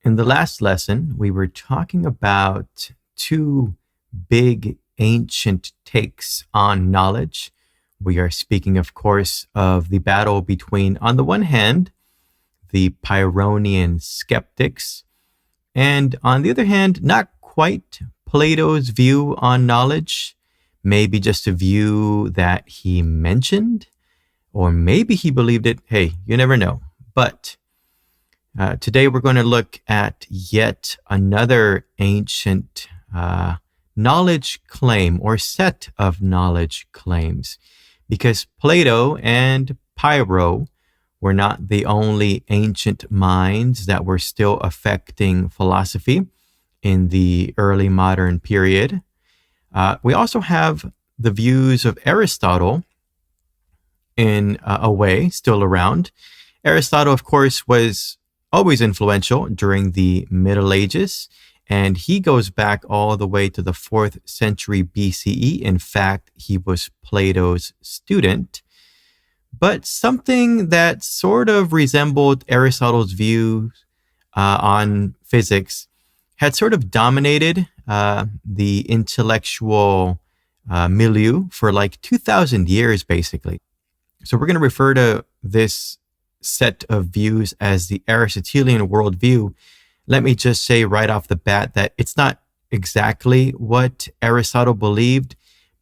In the last lesson, we were talking about two big ancient takes on knowledge. We are speaking, of course, of the battle between, on the one hand, the Pyronian skeptics, and on the other hand, not quite Plato's view on knowledge, maybe just a view that he mentioned, or maybe he believed it. Hey, you never know. But today we're going to look at yet another ancient knowledge claim or set of knowledge claims, because Plato and Pyrrho were not the only ancient minds that were still affecting philosophy in the early modern period. We also have the views of Aristotle in a way still around. Aristotle, of course, was always influential during the Middle Ages, and he goes back all the way to the 4th century BCE. In fact, he was Plato's student. But something that sort of resembled Aristotle's views on physics had sort of dominated the intellectual milieu for like 2,000 years, basically. So we're going to refer to this set of views as the Aristotelian worldview. Let me just say right off the bat that it's not exactly what Aristotle believed,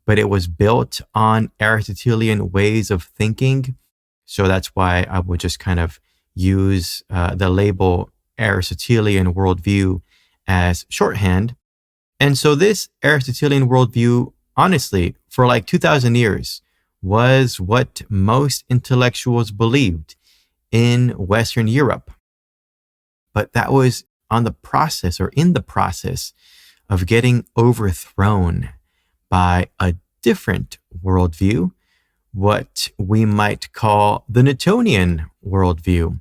but it was built on Aristotelian ways of thinking. So that's why I would just kind of use the label Aristotelian worldview as shorthand. And so this Aristotelian worldview, honestly, for like 2,000 years, was what most intellectuals believed in Western Europe. But that was in the process of getting overthrown by a different worldview, what we might call the Newtonian worldview.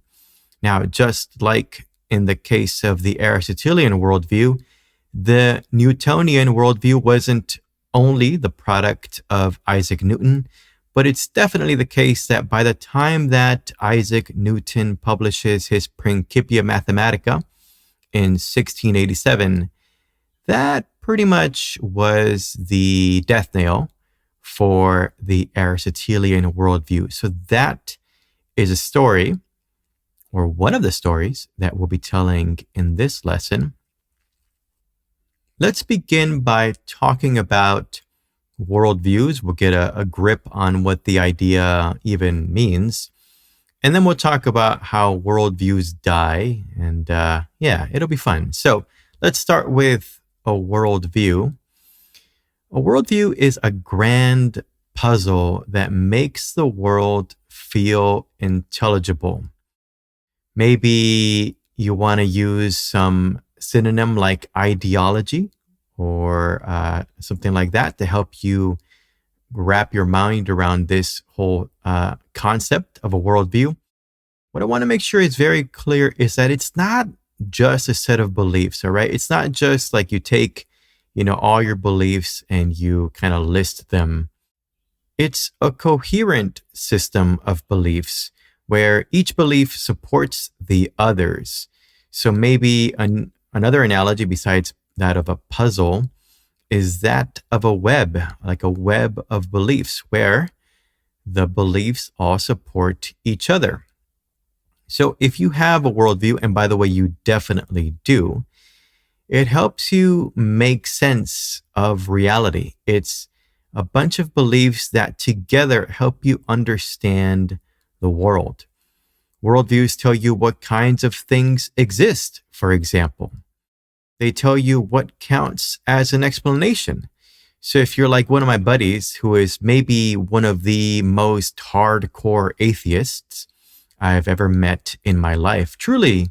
Now, just like in the case of the Aristotelian worldview, the Newtonian worldview wasn't only the product of Isaac Newton, but it's definitely the case that by the time that Isaac Newton publishes his Principia Mathematica in 1687, that pretty much was the death knell for the Aristotelian worldview. So that is a story, or one of the stories, that we'll be telling in this lesson. Let's begin by talking about worldviews. We'll get a grip on what the idea even means. And then we'll talk about how worldviews die. And it'll be fun. So let's start with a worldview. A worldview is a grand puzzle that makes the world feel intelligible. Maybe you want to use some synonym like ideology or something like that to help you wrap your mind around this whole concept of a worldview. What I want to make sure is very clear is that it's not just a set of beliefs, all right? It's not just like you take, all your beliefs and you kind of list them. It's a coherent system of beliefs where each belief supports the others. So maybe another analogy besides that of a puzzle is that of a web, like a web of beliefs where the beliefs all support each other. So if you have a worldview, and by the way, you definitely do, it helps you make sense of reality. It's a bunch of beliefs that together help you understand the world. Worldviews tell you what kinds of things exist, for example. They tell you what counts as an explanation. So if you're like one of my buddies who is maybe one of the most hardcore atheists I've ever met in my life, truly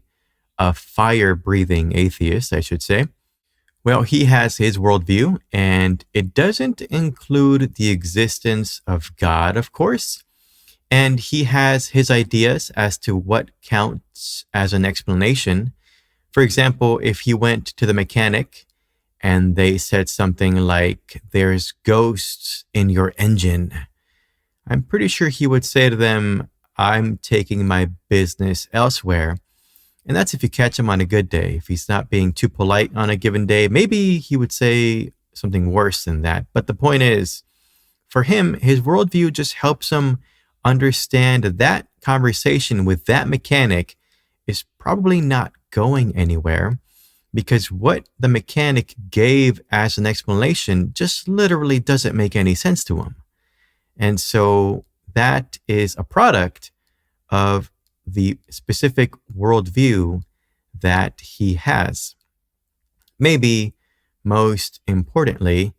a fire-breathing atheist, I should say. Well, he has his worldview, and it doesn't include the existence of God, of course. And he has his ideas as to what counts as an explanation. For example, if he went to the mechanic and they said something like, "There's ghosts in your engine," I'm pretty sure he would say to them, "I'm taking my business elsewhere." And that's if you catch him on a good day. If he's not being too polite on a given day, maybe he would say something worse than that. But the point is, for him, his worldview just helps him understand that conversation with that mechanic is probably not going anywhere, because what the mechanic gave as an explanation just literally doesn't make any sense to him. And so that is a product of the specific worldview that he has. Maybe most importantly,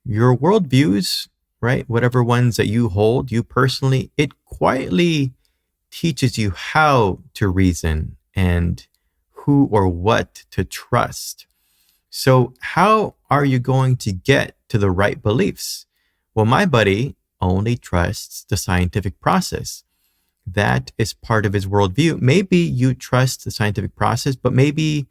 your worldviews, right? Whatever ones that you hold, you personally, it quietly teaches you how to reason and who or what to trust. So how are you going to get to the right beliefs? Well, my buddy only trusts the scientific process. That is part of his worldview. Maybe you trust the scientific process, but maybe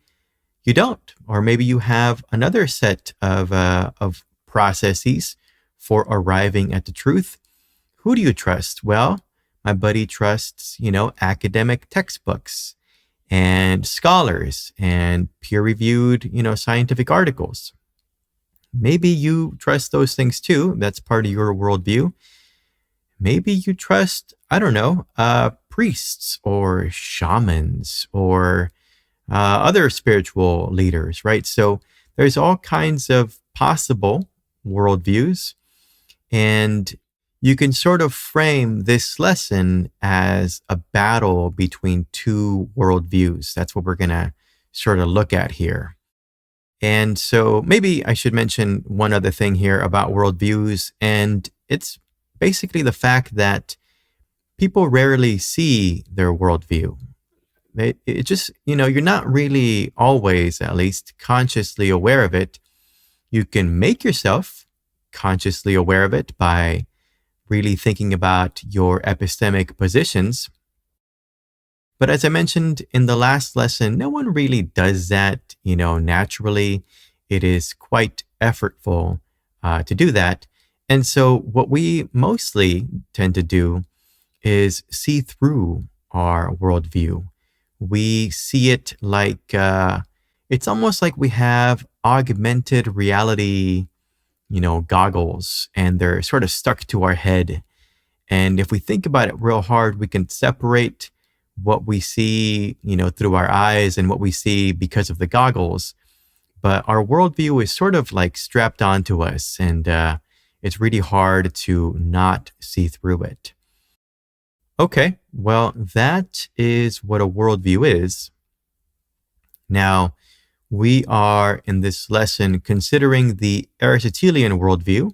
you don't, or maybe you have another set of processes for arriving at the truth. Who do you trust? Well, my buddy trusts, academic textbooks and scholars and peer-reviewed, scientific articles. Maybe you trust those things too. That's part of your worldview. Maybe you trust, priests or shamans or other spiritual leaders, right? So there's all kinds of possible worldviews, and you can sort of frame this lesson as a battle between two worldviews. That's what we're going to sort of look at here. And so maybe I should mention one other thing here about worldviews, and it's basically the fact that people rarely see their worldview. It just, you're not really always, at least, consciously aware of it. You can make yourself consciously aware of it by really thinking about your epistemic positions. But as I mentioned in the last lesson, no one really does that, naturally. It is quite effortful to do that. And so what we mostly tend to do is see through our worldview. We see it like, it's almost like we have augmented reality, goggles, and they're sort of stuck to our head. And if we think about it real hard, we can separate what we see, through our eyes and what we see because of the goggles. But our worldview is sort of like strapped onto us, and it's really hard to not see through it. Okay, well, that is what a worldview is. Now, we are in this lesson considering the Aristotelian worldview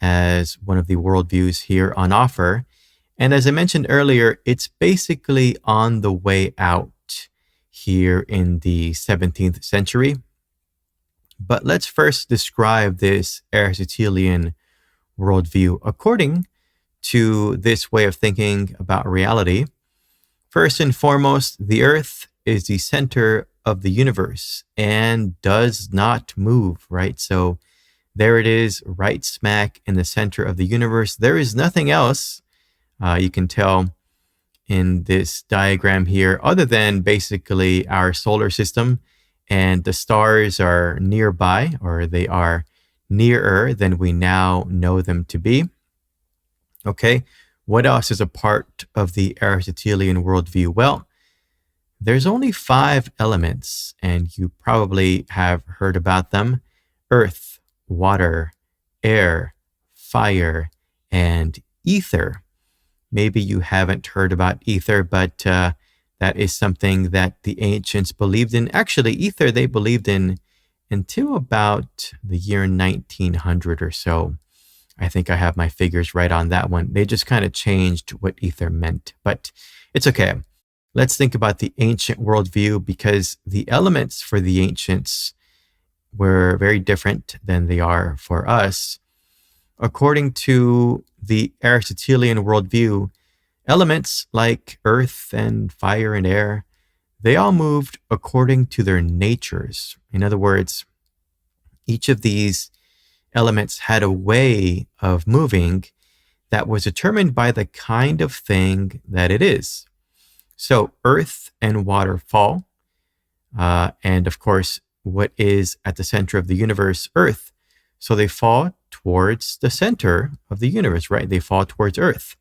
as one of the worldviews here on offer. And as I mentioned earlier, it's basically on the way out here in the 17th century. But let's first describe this Aristotelian worldview according to this way of thinking about reality. First and foremost, the Earth is the center of the universe and does not move, right? So there it is, right smack in the center of the universe. There is nothing else you can tell in this diagram here other than basically our solar system, and the stars are nearby, or they are nearer than we now know them to be. Okay, what else is a part of the Aristotelian worldview? Well, there's only 5 elements, and you probably have heard about them: earth, water, air, fire, and ether. Maybe you haven't heard about ether, but that is something that the ancients believed in. Actually, ether they believed in until about the year 1900 or so. I think I have my figures right on that one. They just kind of changed what ether meant, but it's okay. Let's think about the ancient worldview, because the elements for the ancients were very different than they are for us. According to the Aristotelian worldview, elements like earth and fire and air, they all moved according to their natures. In other words, each of these elements had a way of moving that was determined by the kind of thing that it is. So earth and water fall and of course, what is at the center of the universe? Earth. So they fall towards the center of the universe, right? They fall towards Earth.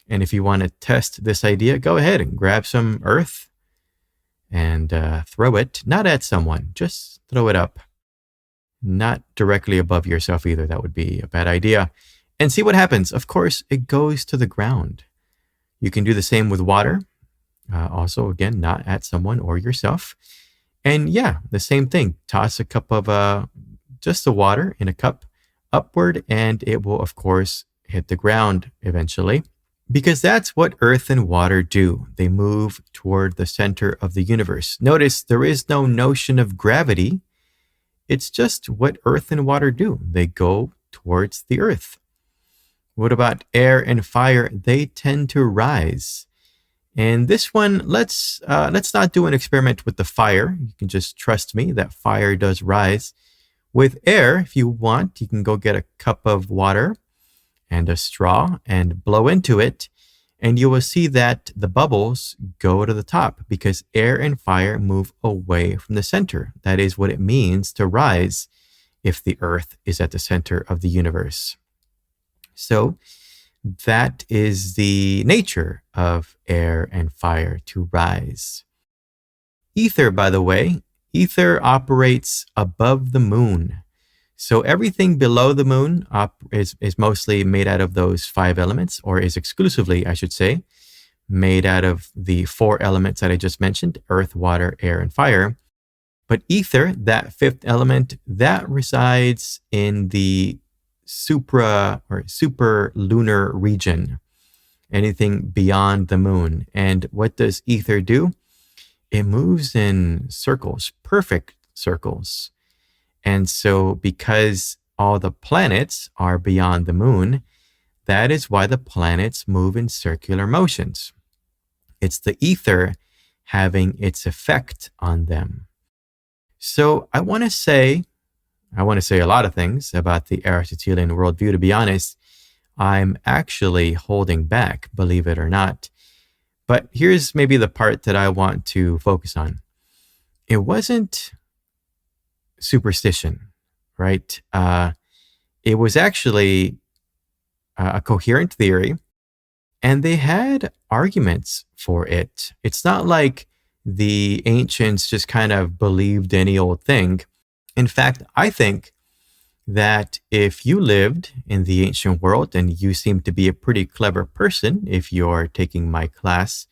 And if you want to test this idea, go ahead and grab some Earth and throw it, not at someone, just throw it up. Not directly above yourself either. That would be a bad idea. And see what happens. Of course, it goes to the ground. You can do the same with water. Also, again, not at someone or yourself. And yeah, the same thing. Toss a cup of just the water in a cup upward, and it will, of course, hit the ground eventually. Because that's what earth and water do. They move toward the center of the universe. Notice there is no notion of gravity. It's just what earth and water do. They go towards the earth. What about air and fire? They tend to rise. And this one, let's not do an experiment with the fire. You can just trust me that fire does rise. With air, if you want, you can go get a cup of water and a straw and blow into it, and you will see that the bubbles go to the top because air and fire move away from the center. That is what it means to rise if the earth is at the center of the universe. So that is the nature of air and fire, to rise. Ether, by the way, ether operates above the moon. So everything below the moon is mostly made out of those 5 elements, or is exclusively, I should say, made out of the 4 elements that I just mentioned: earth, water, air, and fire. But ether, that 5th element, that resides in the super lunar region, anything beyond the moon. And what does ether do? It moves in circles, perfect circles. And so because all the planets are beyond the moon, that is why the planets move in circular motions. It's the ether having its effect on them. So I want to say a lot of things about the Aristotelian worldview. To be honest, I'm actually holding back, believe it or not. But here's maybe the part that I want to focus on. It wasn't superstition, right? It was actually a coherent theory, and they had arguments for it. It's not like the ancients just kind of believed any old thing. In fact, I think that if you lived in the ancient world, and you seem to be a pretty clever person if you're taking my class,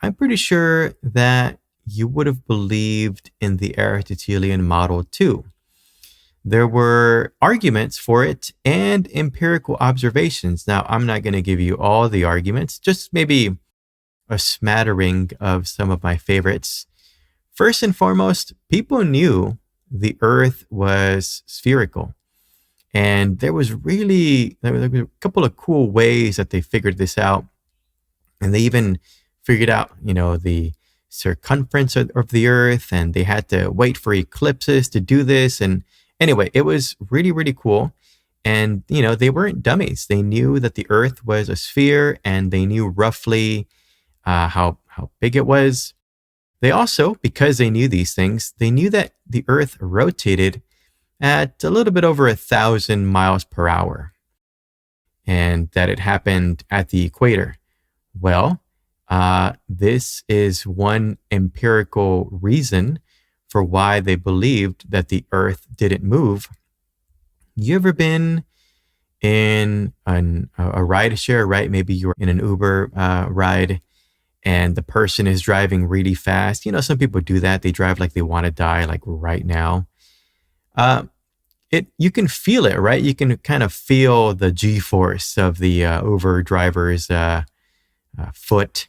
I'm pretty sure that you would have believed in the Aristotelian model too. There were arguments for it and empirical observations. Now, I'm not going to give you all the arguments, just maybe a smattering of some of my favorites. First and foremost, people knew the earth was spherical. And there were a couple of cool ways that they figured this out. And they even figured out, the circumference of the earth, and they had to wait for eclipses to do this. And anyway, it was really, really cool. And, they weren't dummies. They knew that the earth was a sphere, and they knew roughly how big it was. They also, because they knew these things, they knew that the earth rotated at a little bit over 1,000 miles per hour, and that it happened at the equator. Well, this is one empirical reason for why they believed that the earth didn't move. You ever been in a ride share, right? Maybe you're in an Uber ride, and the person is driving really fast. Some people do that. They drive like they want to die, like right now. You can feel it, right? You can kind of feel the G-force of the Uber driver's foot,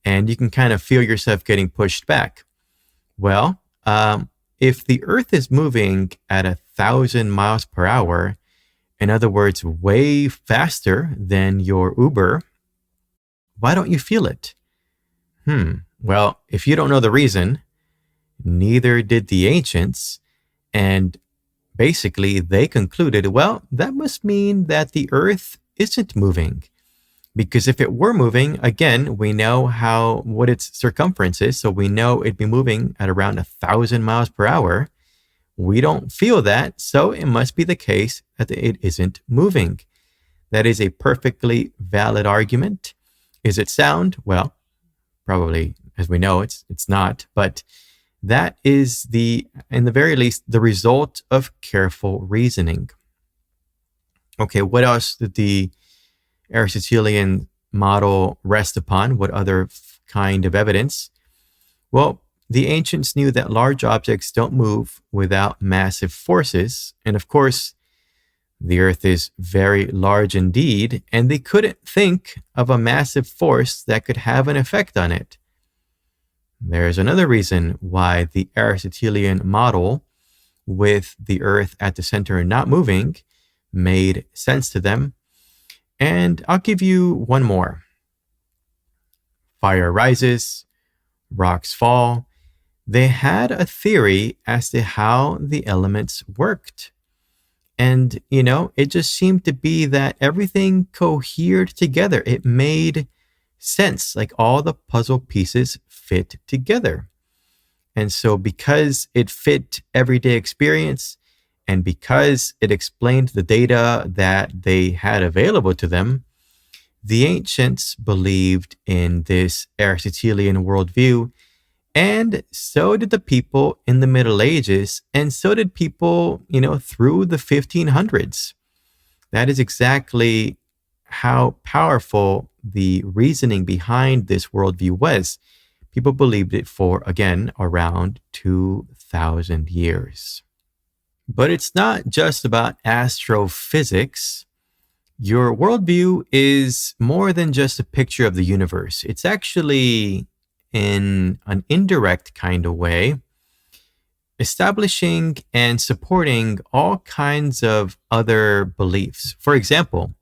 and you can kind of feel yourself getting pushed back. Well, if the earth is moving at 1,000 miles per hour, in other words, way faster than your Uber, why don't you feel it? Well, if you don't know the reason, neither did the ancients. And basically, they concluded, well, that must mean that the earth isn't moving. Because if it were moving, again, we know what its circumference is. So we know it'd be moving at around 1,000 miles per hour. We don't feel that. So it must be the case that it isn't moving. That is a perfectly valid argument. Is it sound? Well, probably, as we know, it's not. But that is in the very least, the result of careful reasoning. Okay, what else did the Aristotelian model rest upon? What other kind of evidence? Well, the ancients knew that large objects don't move without massive forces. And of course, the Earth is very large indeed, and they couldn't think of a massive force that could have an effect on it. There's another reason why the Aristotelian model, with the Earth at the center not moving, made sense to them. And I'll give you one more. Fire rises, rocks fall. They had a theory as to how the elements worked. And, it just seemed to be that everything cohered together. It made sense, like all the puzzle pieces fit together. And so because it fit everyday experience, and because it explained the data that they had available to them, the ancients believed in this Aristotelian worldview, and so did the people in the Middle Ages, and so did people, through the 1500s. That is exactly how powerful the reasoning behind this worldview was. People believed it for, again, around 2,000 years. But it's not just about astrophysics. Your worldview is more than just a picture of the universe. It's actually, in an indirect kind of way, establishing and supporting all kinds of other beliefs. For example,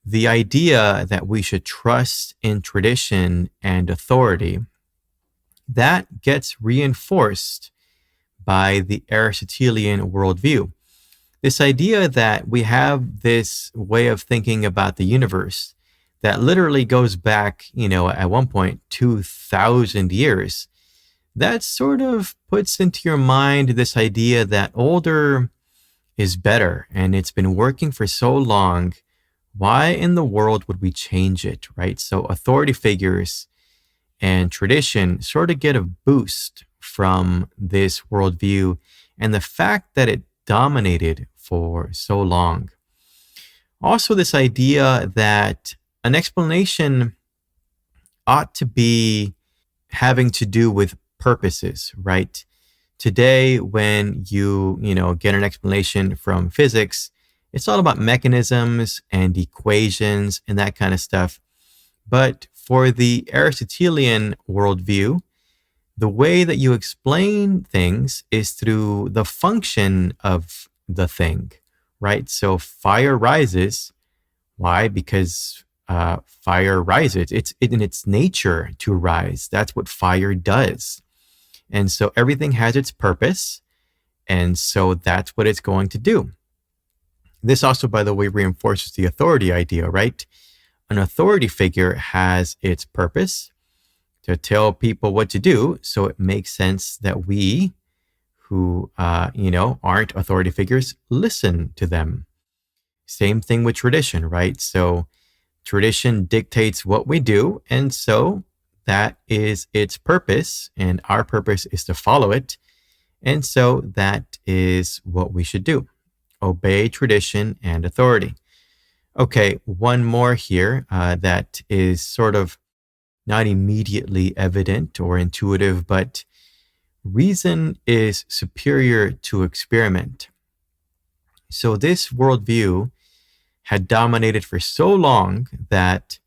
the idea that we should trust in tradition and authority, that gets reinforced by the Aristotelian worldview. This idea that we have this way of thinking about the universe that literally goes back, at one point, 2,000 years, that sort of puts into your mind this idea that older is better, and it's been working for so long. Why in the world would we change it, right? So authority figures and tradition sort of get a boost from this worldview and the fact that it dominated for so long. Also, this idea that an explanation ought to be having to do with purposes, right? Today, when you get an explanation from physics, it's all about mechanisms and equations and that kind of stuff. But for the Aristotelian worldview, the way that you explain things is through the function of the thing, right? So fire rises. Why? Because fire rises. It's in its nature to rise. That's what fire does. And so everything has its purpose. And so that's what it's going to do. This also, by the way, reinforces the authority idea, right? An authority figure has its purpose to tell people what to do. So it makes sense that we who, aren't authority figures, listen to them. Same thing with tradition, right? So tradition dictates what we do. And so that is its purpose. And our purpose is to follow it. And so that is what we should do. Obey tradition and authority. Okay, one more here that is sort of not immediately evident or intuitive, but reason is superior to experiment. So this worldview had dominated for so long that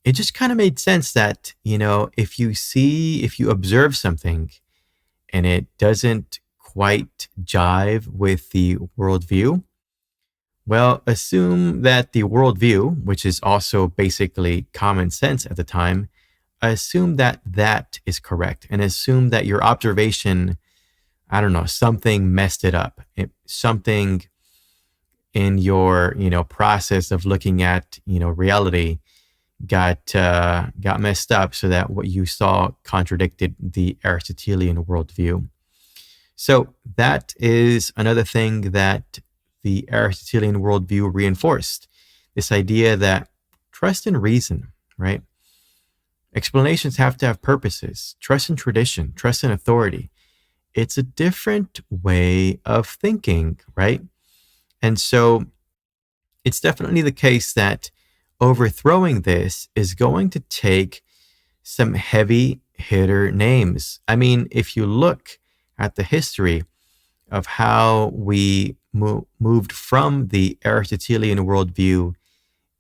it just kind of made sense that, if you observe something and it doesn't quite jive with the worldview, well, assume that the worldview, which is also basically common sense at the time, assume that that is correct, and assume that your observation, something messed it up. Something in your, process of looking at, reality got messed up so that what you saw contradicted the Aristotelian worldview. So that is another thing that the Aristotelian worldview reinforced. This idea that trust in reason, right? Explanations have to have purposes. Trust in tradition, trust in authority. It's a different way of thinking, right? And so it's definitely the case that overthrowing this is going to take some heavy hitter names. I mean, if you look at the history of how we moved from the Aristotelian worldview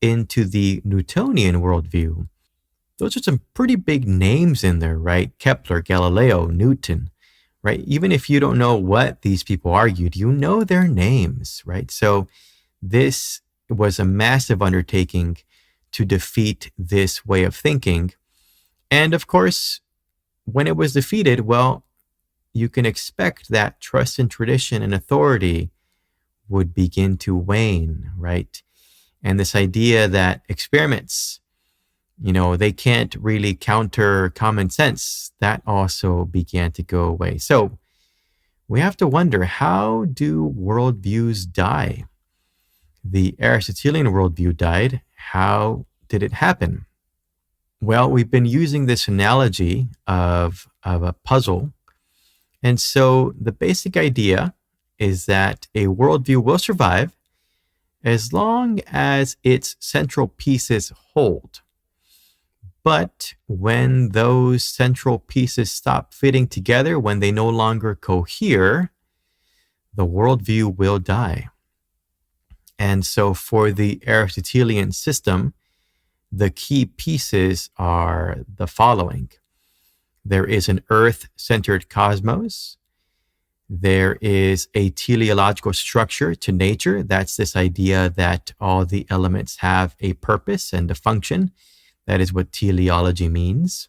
into the Newtonian worldview, those are some pretty big names in there, right? Kepler, Galileo, Newton, right? Even if you don't know what these people argued, you know their names, right? So this was a massive undertaking to defeat this way of thinking. And of course, when it was defeated, well, you can expect that trust in tradition and authority would begin to wane, right? And this idea that experiments, they can't really counter common sense, that also began to go away. So we have to wonder, how do worldviews die? The Aristotelian worldview died. How did it happen? Well, we've been using this analogy of a puzzle. And so the basic idea is that a worldview will survive as long as its central pieces hold. But when those central pieces stop fitting together, when they no longer cohere, the worldview will die. And so for the Aristotelian system, the key pieces are the following. There is an Earth-centered cosmos. There is a teleological structure to nature. That's this idea that all the elements have a purpose and a function. That is what teleology means.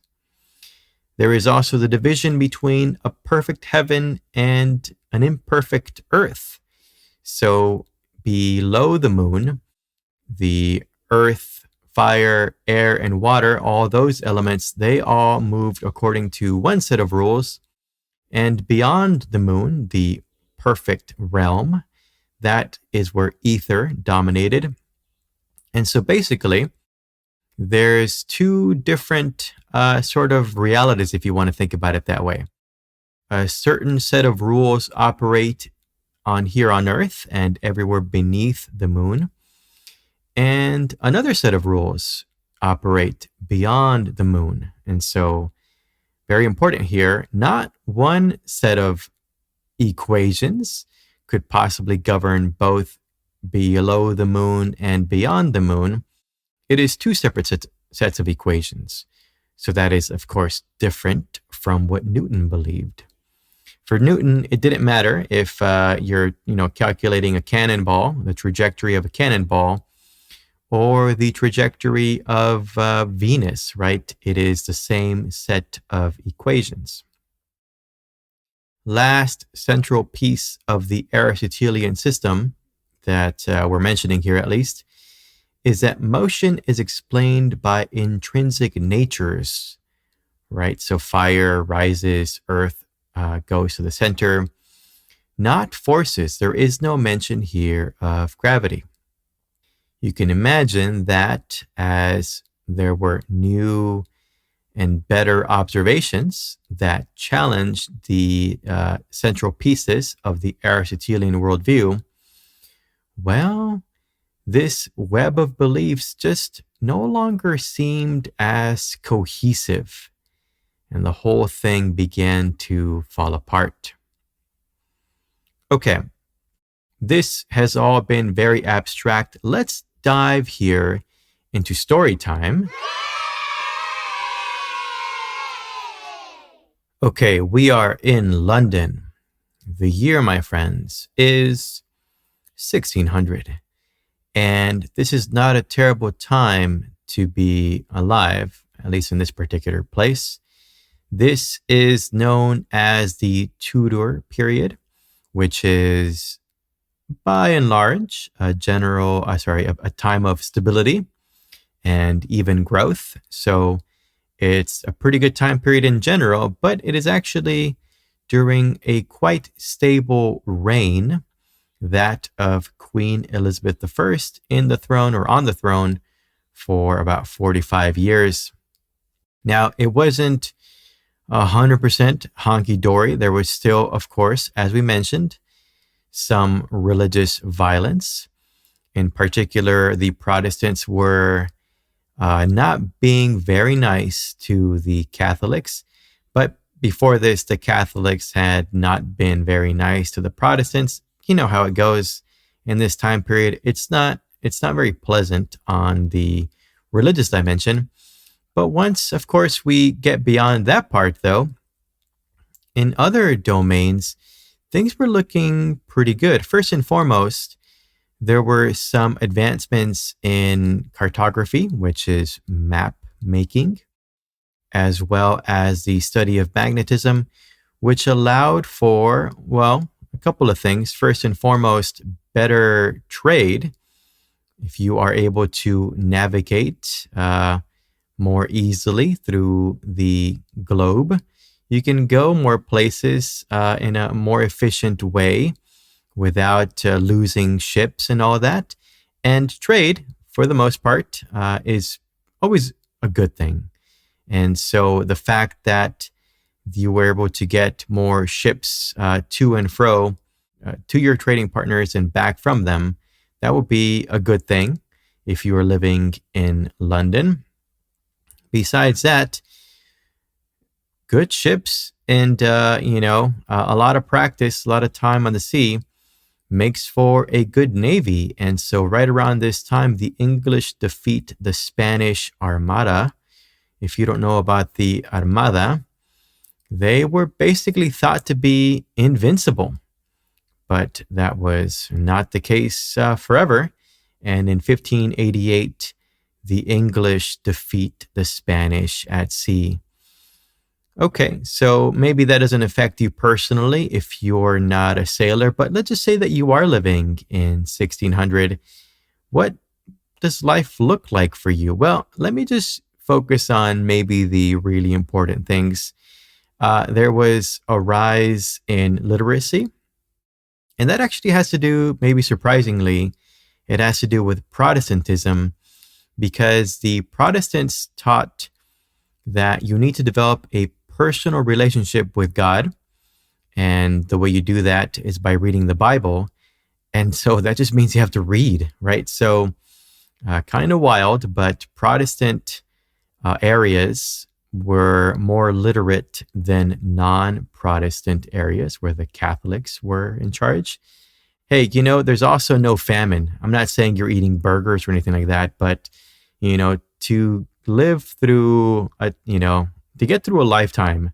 There is also the division between a perfect heaven and an imperfect earth. So below the moon, the earth, fire, air, and water, all those elements, they all moved according to one set of rules. And beyond the moon, the perfect realm, that is where ether dominated. And so basically, there's two different sort of realities, if you want to think about it that way. A certain set of rules operate here on Earth and everywhere beneath the moon. And another set of rules operate beyond the moon. And so, very important here, not one set of equations could possibly govern both below the moon and beyond the moon. It is two separate sets of equations. So that is, of course, different from what Newton believed. For Newton, it didn't matter if you're, calculating a cannonball, the trajectory of a cannonball, or the trajectory of Venus, right? It is the same set of equations. Last central piece of the Aristotelian system that we're mentioning here, at least, is that motion is explained by intrinsic natures, right? So fire rises, earth goes to the center, not forces. There is no mention here of gravity. You can imagine that as there were new and better observations that challenged the central pieces of the Aristotelian worldview, well, this web of beliefs just no longer seemed as cohesive, and the whole thing began to fall apart. Okay, this has all been very abstract. Let's dive here into story time. Okay, we are in London. The year, my friends, is 1600. And this is not a terrible time to be alive, at least in this particular place. This is known as the Tudor period, which is by and large, a time of stability and even growth. So it's a pretty good time period in general, but it is actually during a quite stable reign, that of Queen Elizabeth I in the throne or on the throne for about 45 years. Now, it wasn't 100% honky-dory. There was still, of course, as we mentioned, some religious violence. In particular, the Protestants were not being very nice to the Catholics. But before this, the Catholics had not been very nice to the Protestants. You know how it goes in this time period. It's not very pleasant on the religious dimension. But once, of course, we get beyond that part, though, in other domains, things were looking pretty good. First and foremost, there were some advancements in cartography, which is map making, as well as the study of magnetism, which allowed for, well, a couple of things. First and foremost, better trade. If you are able to navigate more easily through the globe, you can go more places in a more efficient way without losing ships and all that. And trade, for the most part, is always a good thing. And so the fact that you were able to get more ships to and fro to your trading partners and back from them, that would be a good thing if you were living in London. Besides that, good ships and, a lot of practice, a lot of time on the sea makes for a good navy. And so right around this time, the English defeat the Spanish Armada. If you don't know about the Armada, they were basically thought to be invincible. But that was not the case forever. And in 1588, the English defeat the Spanish at sea. Okay, so maybe that doesn't affect you personally if you're not a sailor, but let's just say that you are living in 1600. What does life look like for you? Well, let me just focus on maybe the really important things. There was a rise in literacy, and that actually has to do, maybe surprisingly, it has to do with Protestantism, because the Protestants taught that you need to develop a personal relationship with God. And the way you do that is by reading the Bible. And so that just means you have to read, right? So kind of wild, but Protestant areas were more literate than non-Protestant areas where the Catholics were in charge. Hey, there's also no famine. I'm not saying you're eating burgers or anything like that, but, to live through, to get through a lifetime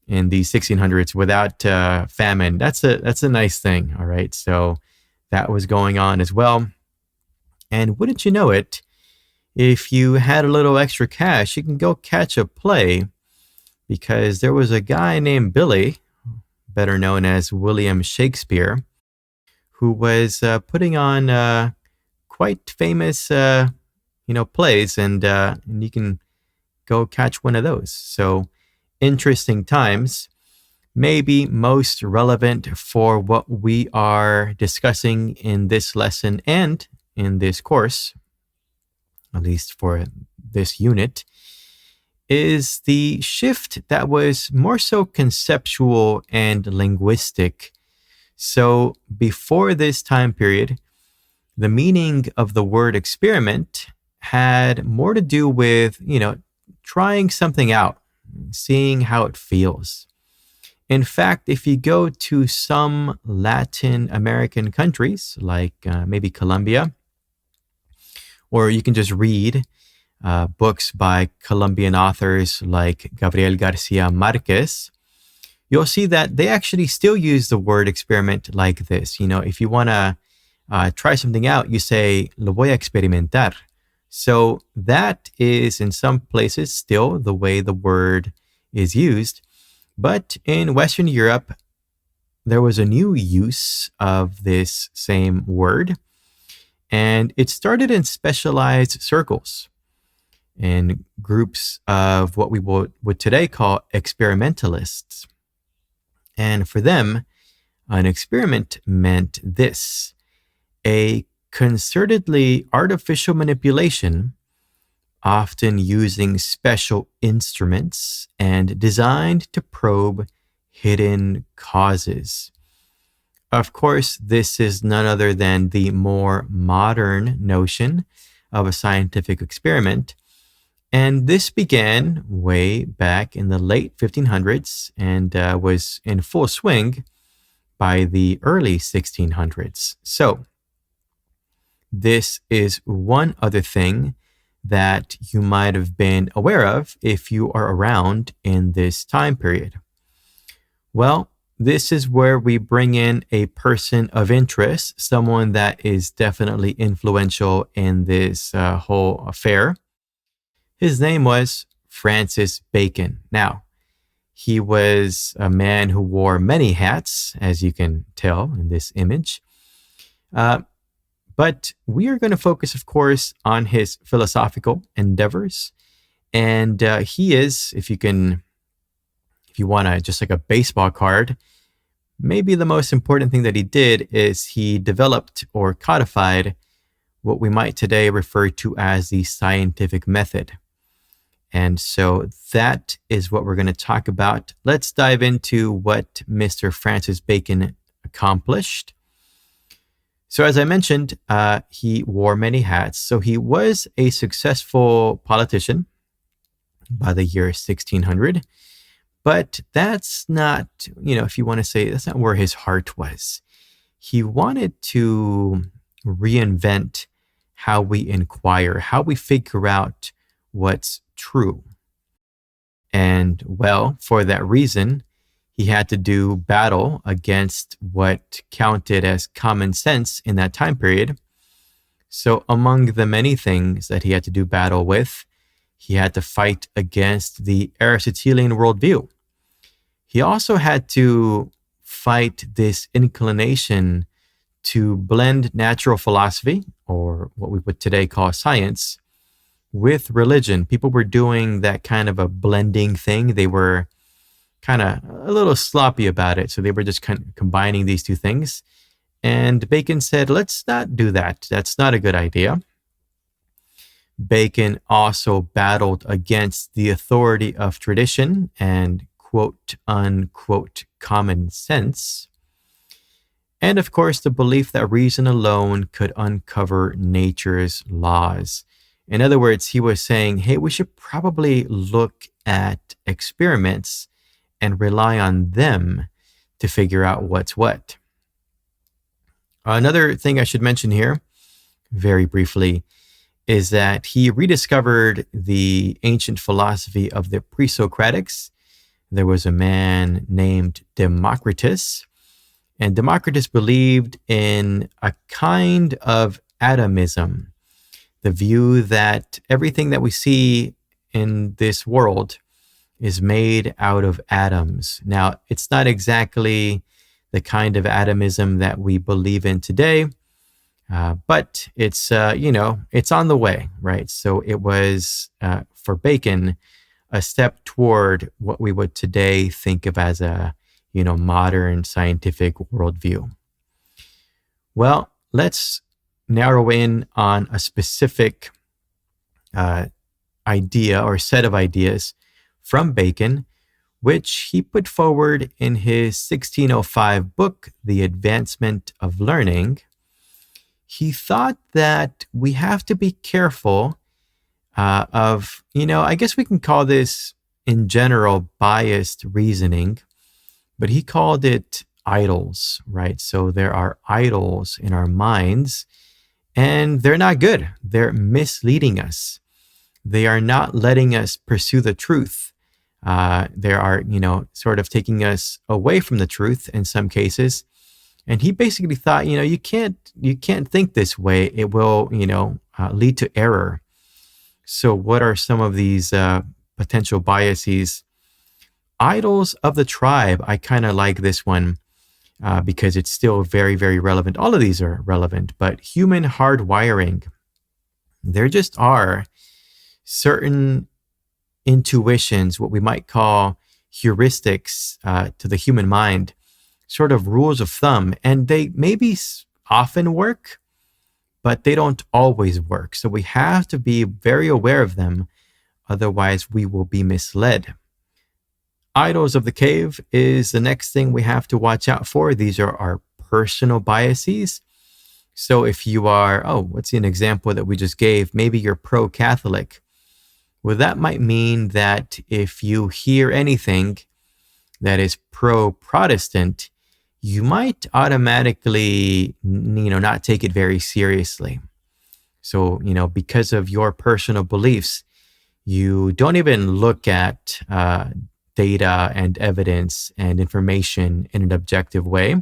in the 1600s without famine, that's a nice thing. All right. So that was going on as well. And wouldn't you know it, if you had a little extra cash, you can go catch a play, because there was a guy named Billy, better known as William Shakespeare, who was putting on quite famous, plays, and you can go catch one of those. So interesting times, maybe most relevant for what we are discussing in this lesson and in this course, at least for this unit, is the shift that was more so conceptual and linguistic. So before this time period, the meaning of the word experiment had more to do with, trying something out, seeing how it feels. In fact, if you go to some Latin American countries, like maybe Colombia, or you can just read books by Colombian authors like Gabriel Garcia Marquez, you'll see that they actually still use the word experiment like this. If you want to try something out, you say, lo voy a experimentar. So that is in some places still the way the word is used. But in Western Europe, there was a new use of this same word, and it started in specialized circles, in groups of what we would today call experimentalists. And for them, an experiment meant this: a concertedly artificial manipulation, often using special instruments and designed to probe hidden causes. Of course, this is none other than the more modern notion of a scientific experiment. And this began way back in the late 1500s and was in full swing by the early 1600s. So, this is one other thing that you might have been aware of if you are around in this time period. Well, this is where we bring in a person of interest, someone that is definitely influential in this whole affair. His name was Francis Bacon. Now, he was a man who wore many hats, as you can tell in this image. But we are going to focus, of course, on his philosophical endeavors. And he is, if you want to, just like a baseball card, maybe the most important thing that he did is he developed or codified what we might today refer to as the scientific method. And so that is what we're going to talk about. Let's dive into what Mr. Francis Bacon accomplished. So as I mentioned, he wore many hats. So he was a successful politician by the year 1600. But that's not, if you want to say, that's not where his heart was. He wanted to reinvent how we inquire, how we figure out what's true. And well, for that reason, he had to do battle against what counted as common sense in that time period. So among the many things that he had to do battle with, he had to fight against the Aristotelian worldview. He also had to fight this inclination to blend natural philosophy, or what we would today call science, with religion. People were doing that kind of a blending thing. They were kind of a little sloppy about it. So they were just kind of combining these two things. And Bacon said, let's not do that. That's not a good idea. Bacon also battled against the authority of tradition and quote unquote common sense. And of course, the belief that reason alone could uncover nature's laws. In other words, he was saying, hey, we should probably look at experiments and rely on them to figure out what's what. Another thing I should mention here, very briefly, is that he rediscovered the ancient philosophy of the pre-Socratics. There was a man named Democritus, and Democritus believed in a kind of atomism, the view that everything that we see in this world is made out of atoms. Now, it's not exactly the kind of atomism that we believe in today, but it's, it's on the way, right? So it was, for Bacon, a step toward what we would today think of as a, modern scientific worldview. Well, let's narrow in on a specific idea or set of ideas from Bacon, which he put forward in his 1605 book, The Advancement of Learning. He thought that we have to be careful of, I guess we can call this in general biased reasoning, but he called it idols, right? So there are idols in our minds, and they're not good. They're misleading us. They are not letting us pursue the truth. They are, sort of taking us away from the truth in some cases. And he basically thought, you can't think this way. It will, lead to error. So what are some of these potential biases? Idols of the tribe. I kind of like this one. because it's still very, very relevant. All of these are relevant, but human hardwiring, there just are certain intuitions, what we might call heuristics to the human mind, sort of rules of thumb, and they maybe often work, but they don't always work. So we have to be very aware of them. Otherwise, we will be misled. Idols of the cave is the next thing we have to watch out for. These are our personal biases. So if you are, what's an example that we just gave? Maybe you're pro-Catholic. Well, that might mean that if you hear anything that is pro-Protestant, you might automatically, not take it very seriously. So, because of your personal beliefs, you don't even look at data and evidence and information in an objective way.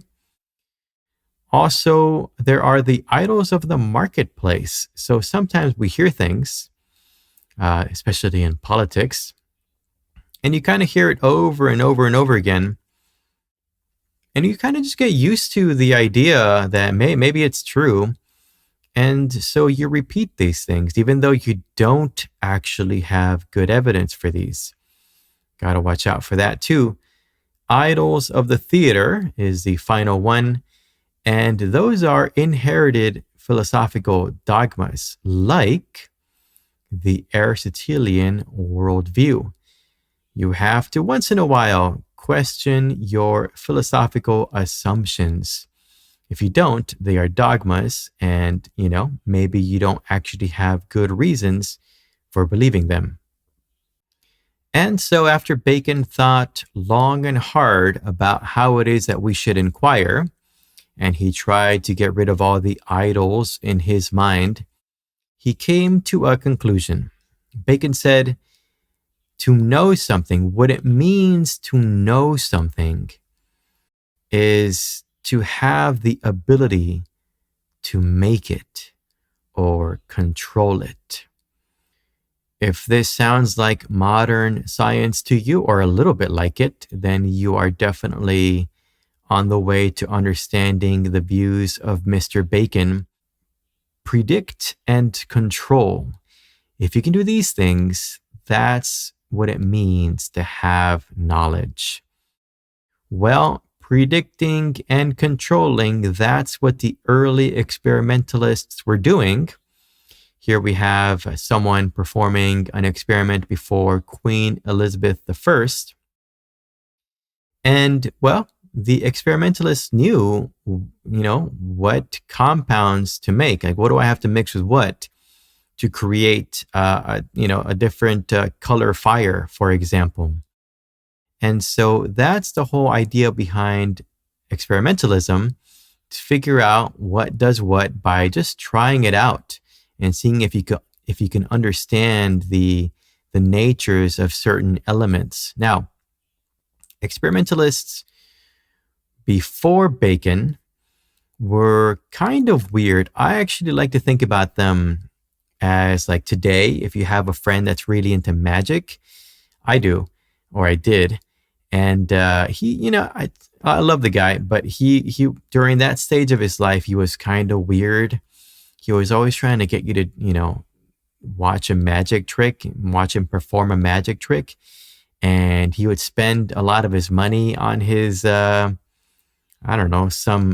Also, there are the idols of the marketplace. So sometimes we hear things, especially in politics, and you kind of hear it over and over and over again. And you kind of just get used to the idea that maybe it's true. And so you repeat these things, even though you don't actually have good evidence for these. Got to watch out for that too. Idols of the theater is the final one. And those are inherited philosophical dogmas, like the Aristotelian worldview. You have to, once in a while, question your philosophical assumptions. If you don't, they are dogmas, and, maybe you don't actually have good reasons for believing them. And so after Bacon thought long and hard about how it is that we should inquire, and he tried to get rid of all the idols in his mind, he came to a conclusion. Bacon said, to know something, what it means to know something is to have the ability to make it or control it. If this sounds like modern science to you, or a little bit like it, then you are definitely on the way to understanding the views of Mr. Bacon. Predict and control. If you can do these things, that's what it means to have knowledge. Well, predicting and controlling, that's what the early experimentalists were doing. Here we have someone performing an experiment before Queen Elizabeth I. And, well, the experimentalists knew, what compounds to make. Like, what do I have to mix with what to create, a different color fire, for example. And so that's the whole idea behind experimentalism, to figure out what does what by just trying it out and seeing if you can understand the natures of certain elements. Now, experimentalists before Bacon were kind of weird. I actually like to think about them as like today, if you have a friend that's really into magic. I do, or I did. And he, I love the guy, but he during that stage of his life, he was kind of weird. He was always trying to get you to, watch a magic trick, watch him perform a magic trick. And he would spend a lot of his money on his, some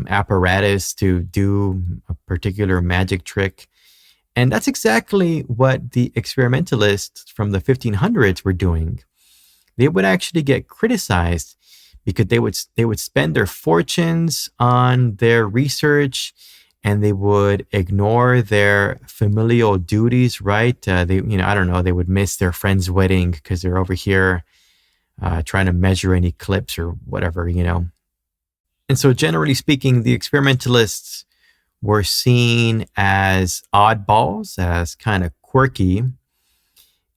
apparatus to do a particular magic trick. And that's exactly what the experimentalists from the 1500s were doing. They would actually get criticized because they would spend their fortunes on their research, and they would ignore their familial duties, right? They would miss their friend's wedding because they're over here trying to measure an eclipse or whatever, And so generally speaking, the experimentalists were seen as oddballs, as kind of quirky.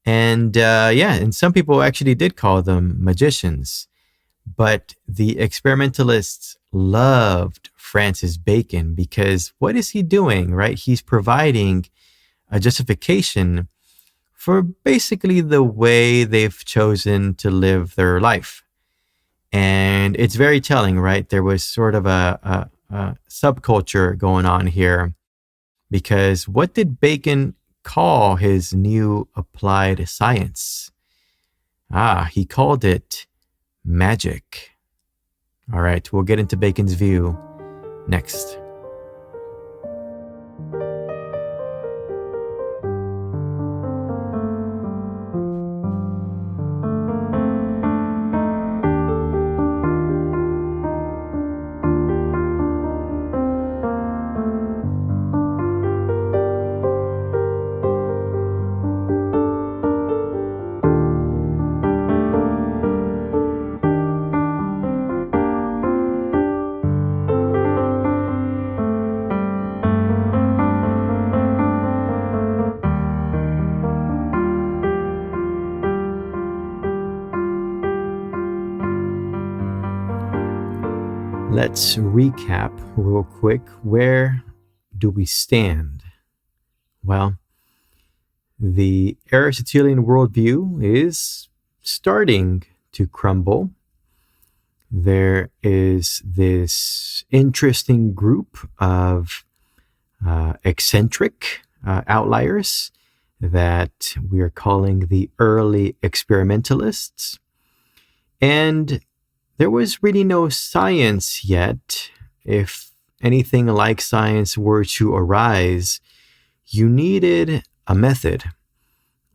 And and some people actually did call them magicians. But the experimentalists loved Francis Bacon because what is he doing, right? He's providing a justification for basically the way they've chosen to live their life. And it's very telling, right? There was sort of a subculture going on here, because what did Bacon call his new applied science? He called it magic. All right, we'll get into Bacon's view next. Let's recap real quick. Where do we stand? Well, the Aristotelian worldview is starting to crumble. There is this interesting group of eccentric outliers that we are calling the early experimentalists. And there was really no science yet. If anything like science were to arise, you needed a method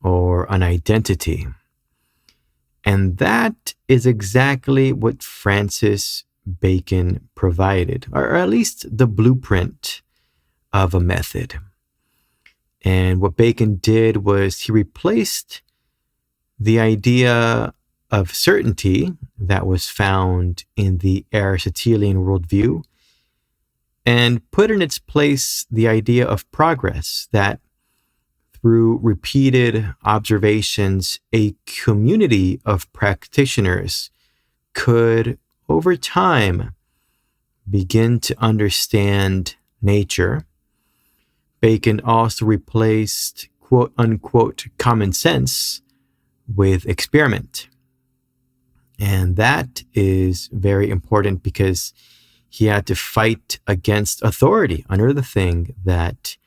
or an identity. And that is exactly what Francis Bacon provided, or at least the blueprint of a method. And what Bacon did was he replaced the idea of certainty that was found in the Aristotelian worldview and put in its place the idea of progress, that through repeated observations, a community of practitioners could, over time, begin to understand nature. Bacon also replaced quote unquote common sense with experiment. And that is very important because he had to fight against authority, another thing that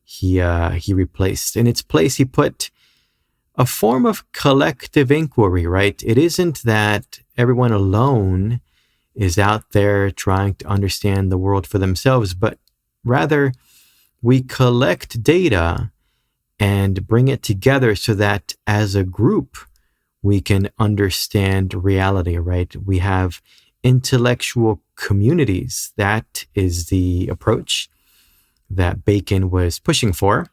he replaced. In its place, he put a form of collective inquiry, right? It isn't that everyone alone is out there trying to understand the world for themselves, but rather we collect data and bring it together so that as a group, we can understand reality, right? We have intellectual communities. That is the approach that Bacon was pushing for.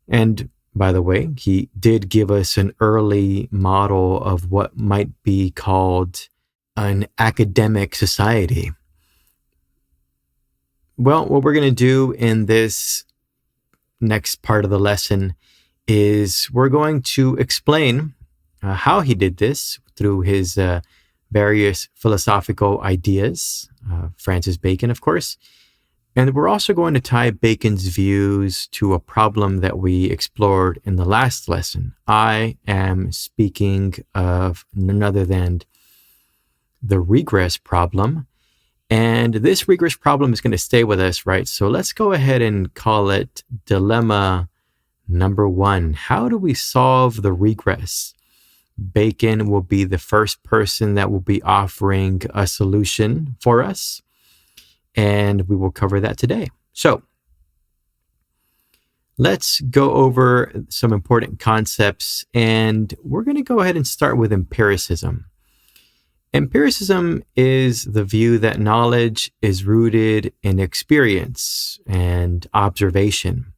And by the way, he did give us an early model of what might be called an academic society. Well, what we're going to do in this next part of the lesson is we're going to explain how he did this through his various philosophical ideas, Francis Bacon, of course. And we're also going to tie Bacon's views to a problem that we explored in the last lesson. I am speaking of none other than the regress problem. And this regress problem is going to stay with us, right? So let's go ahead and call it dilemma number 1. How do we solve the regress? Bacon will be the first person that will be offering a solution for us, and we will cover that today. So let's go over some important concepts, and we're going to go ahead and start with empiricism. Empiricism is the view that knowledge is rooted in experience and observation.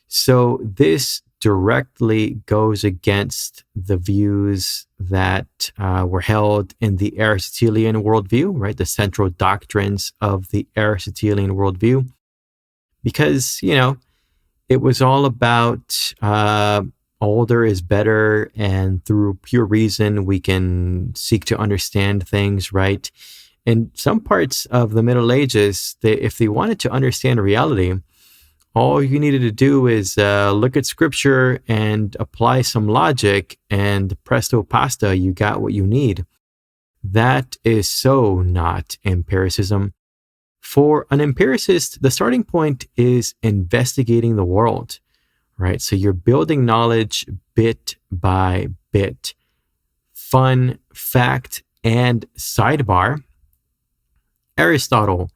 So this directly goes against the views that were held in the Aristotelian worldview, right? The central doctrines of the Aristotelian worldview, because, it was all about older is better, and through pure reason, we can seek to understand things, right? In some parts of the Middle Ages, if they wanted to understand reality, all you needed to do is look at scripture and apply some logic, and presto pasta, you got what you need. that is so not empiricism. For an empiricist, the starting point is investigating the world, right? So you're building knowledge bit by bit. Fun fact and sidebar, Aristotle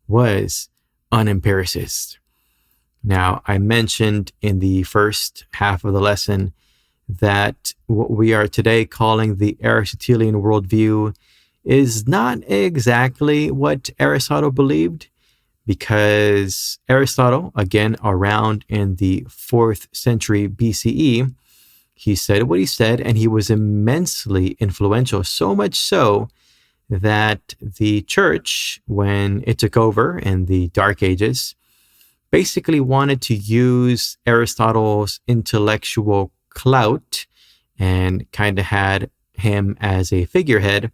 was an empiricist. Now, I mentioned in the first half of the lesson that what we are today calling the Aristotelian worldview is not exactly what Aristotle believed, because Aristotle, again, around in the 4th century BCE, he said what he said, and he was immensely influential, so much so that the church, when it took over in the Dark Ages, basically wanted to use Aristotle's intellectual clout and kind of had him as a figurehead,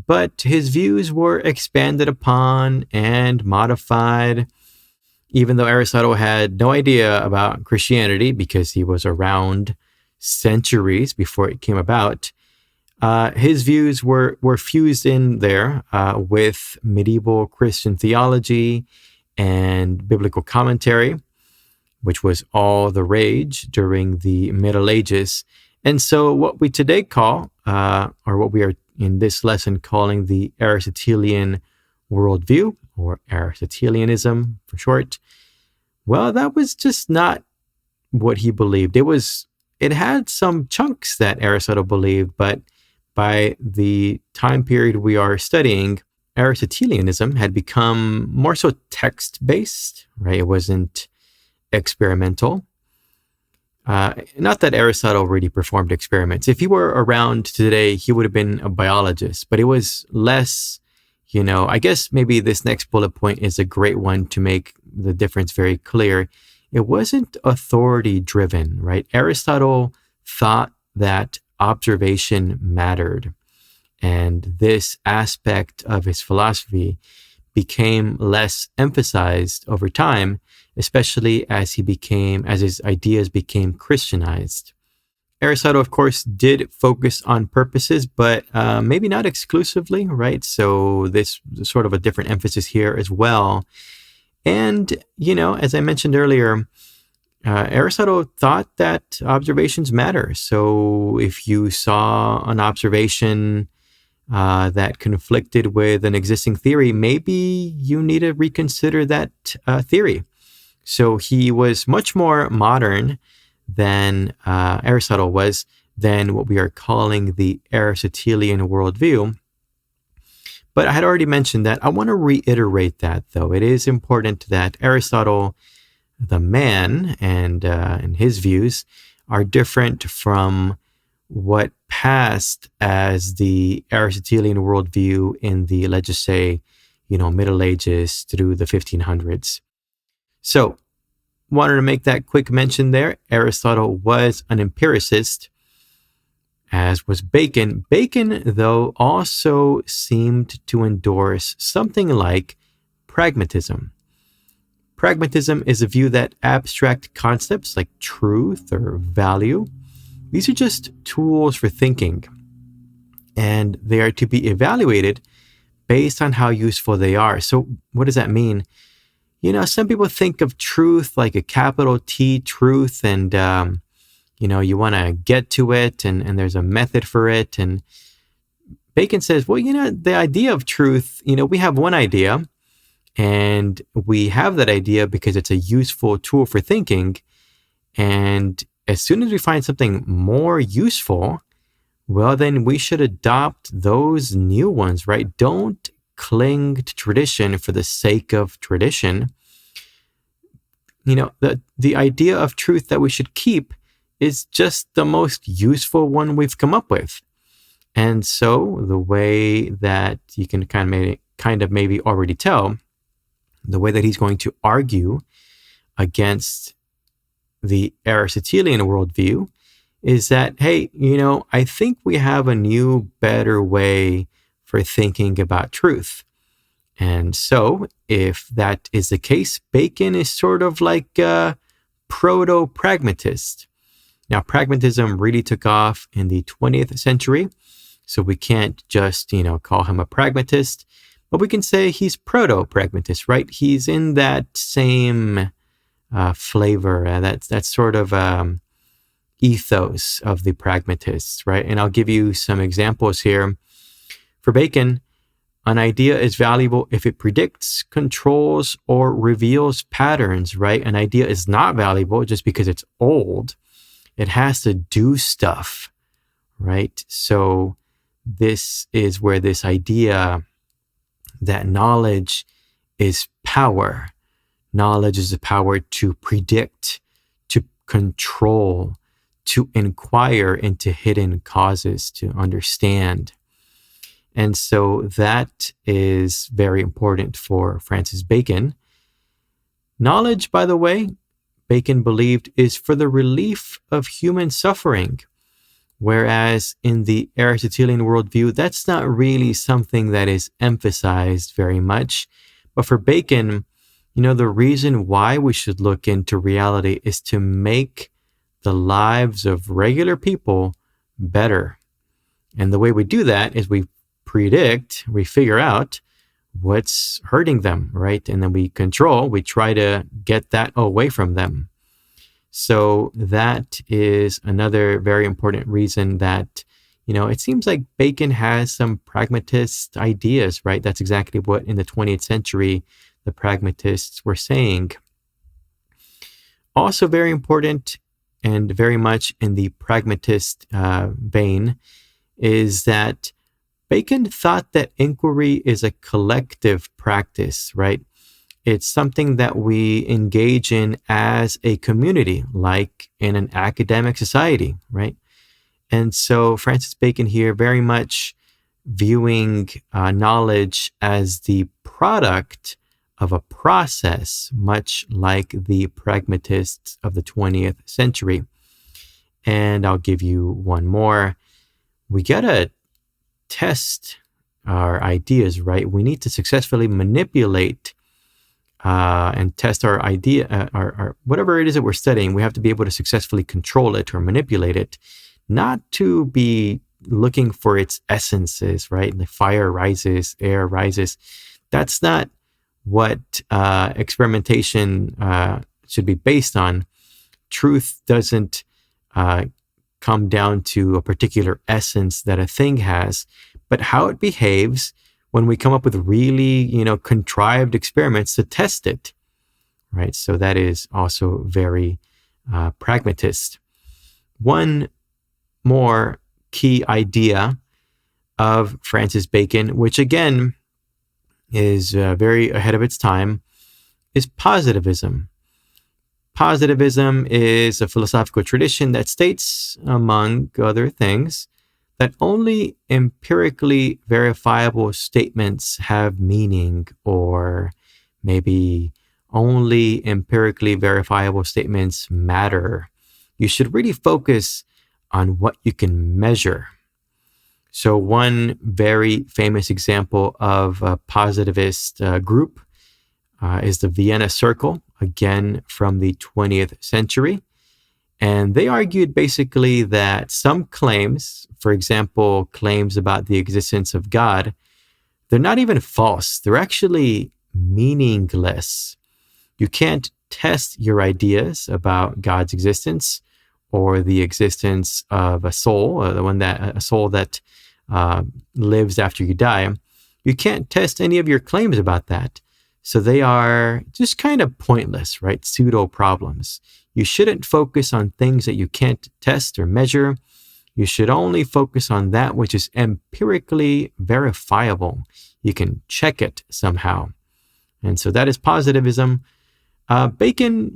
but his views were expanded upon and modified. Even though Aristotle had no idea about Christianity because he was around centuries before it came about, his views were fused in there with medieval Christian theology and biblical commentary, which was all the rage during the Middle Ages. And so what we today call, or what we are in this lesson calling the Aristotelian worldview, or Aristotelianism for short, well, that was just not what he believed. It had some chunks that Aristotle believed, but by the time period we are studying, Aristotelianism had become more so text-based, right? It wasn't experimental. Not that Aristotle really performed experiments. If he were around today, he would have been a biologist, but it was less, I guess maybe this next bullet point is a great one to make the difference very clear. It wasn't authority-driven, right? Aristotle thought that observation mattered, and this aspect of his philosophy became less emphasized over time, especially as his ideas became Christianized. Aristotle, of course, did focus on purposes, but maybe not exclusively, right? So this is sort of a different emphasis here as well. And, as I mentioned earlier, Aristotle thought that observations matter. So if you saw an observation that conflicted with an existing theory, maybe you need to reconsider that theory. So he was much more modern than Aristotle was, than what we are calling the Aristotelian worldview. But I had already mentioned that. I want to reiterate that, though. It is important that Aristotle, the man, and his views are different from what passed as the Aristotelian worldview in the, let's just say, Middle Ages through the 1500s. So, wanted to make that quick mention there. Aristotle was an empiricist, as was Bacon. Bacon, though, also seemed to endorse something like pragmatism. Pragmatism is a view that abstract concepts like truth or value, these are just tools for thinking, and they are to be evaluated based on how useful they are. So what does that mean? Some people think of truth like a capital T truth, and you want to get to it, and there's a method for it. And Bacon says, well, the idea of truth, we have one idea, and we have that idea because it's a useful tool for thinking. And as soon as we find something more useful, well, then we should adopt those new ones, right? Don't cling to tradition for the sake of tradition. The idea of truth that we should keep is just the most useful one we've come up with. And so the way that you can kind of maybe already tell, the way that he's going to argue against the Aristotelian worldview is that, hey, I think we have a new, better way for thinking about truth. And so if that is the case, Bacon is sort of like a proto-pragmatist. Now, pragmatism really took off in the 20th century, So we can't just, call him a pragmatist, but we can say he's proto-pragmatist, right? He's in that same flavor, that sort of ethos of the pragmatists, right? And I'll give you some examples here. For Bacon, an idea is valuable if it predicts, controls, or reveals patterns, right? An idea is not valuable just because it's old. It has to do stuff, right? So this is where this idea that knowledge is power. Knowledge is the power to predict, to control, to inquire into hidden causes, to understand. And so that is very important for Francis Bacon. Knowledge, by the way, Bacon believed is for the relief of human suffering. Whereas in the Aristotelian worldview, that's not really something that is emphasized very much. But for Bacon, the reason why we should look into reality is to make the lives of regular people better. And the way we do that is we predict, we figure out what's hurting them, right? And then we try to get that away from them. So that is another very important reason that, it seems like Bacon has some pragmatist ideas, right? That's exactly what in the 20th century, the pragmatists were saying. Also very important and very much in the pragmatist vein is that Bacon thought that inquiry is a collective practice, right? It's something that we engage in as a community, like in an academic society, right? And so Francis Bacon here very much viewing knowledge as the product of a process, much like the pragmatists of the 20th century. And I'll give you one more. We gotta test our ideas, right? We need to successfully manipulate and test our idea, our whatever it is that we're studying. We have to be able to successfully control it or manipulate it, not to be looking for its essences, right? The fire rises, air rises. That's not what experimentation should be based on. Truth doesn't come down to a particular essence that a thing has, but how it behaves when we come up with really, contrived experiments to test it, right? So that is also very pragmatist. One more key idea of Francis Bacon, which again is very ahead of its time, is positivism. Positivism is a philosophical tradition that states, among other things, that only empirically verifiable statements have meaning, or maybe only empirically verifiable statements matter. You should really focus on what you can measure. So one very famous example of a positivist group is the Vienna Circle, again from the 20th century. And they argued basically that some claims, for example, claims about the existence of God, they're not even false. They're actually meaningless. You can't test your ideas about God's existence or the existence of a soul, or a soul that lives after you die. You can't test any of your claims about that. So they are just kind of pointless, right? Pseudo problems. You shouldn't focus on things that you can't test or measure. You should only focus on that which is empirically verifiable. You can check it somehow. And so that is positivism. Bacon,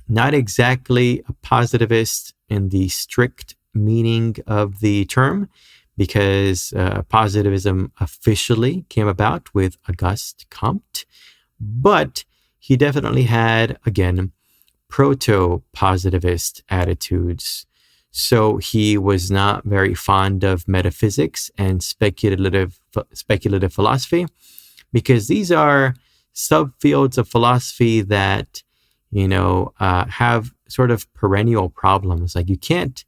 not exactly a positivist in the strict meaning of the term, because positivism officially came about with Auguste Comte, but he definitely had, again, proto-positivist attitudes. So he was not very fond of metaphysics and speculative philosophy, because these are subfields of philosophy that, have sort of perennial problems. Like you can't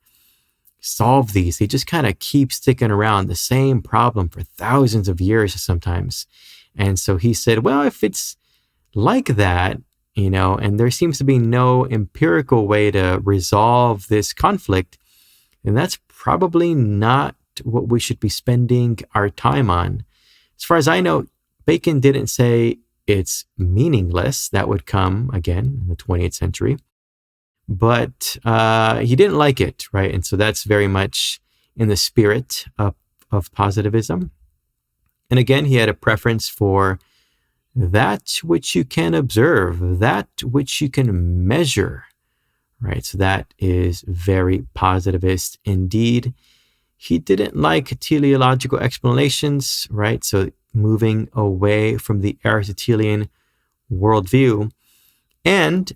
solve these. They just kind of keep sticking around the same problem for thousands of years sometimes. And so he said, well, if it's like that, and there seems to be no empirical way to resolve this conflict, then that's probably not what we should be spending our time on. As far as I know, Bacon didn't say it's meaningless. That would come again in the 20th century. But he didn't like it, right? And so that's very much in the spirit of positivism. And again, he had a preference for that which you can observe, that which you can measure, right? So that is very positivist indeed. He didn't like teleological explanations, right? So moving away from the Aristotelian worldview. And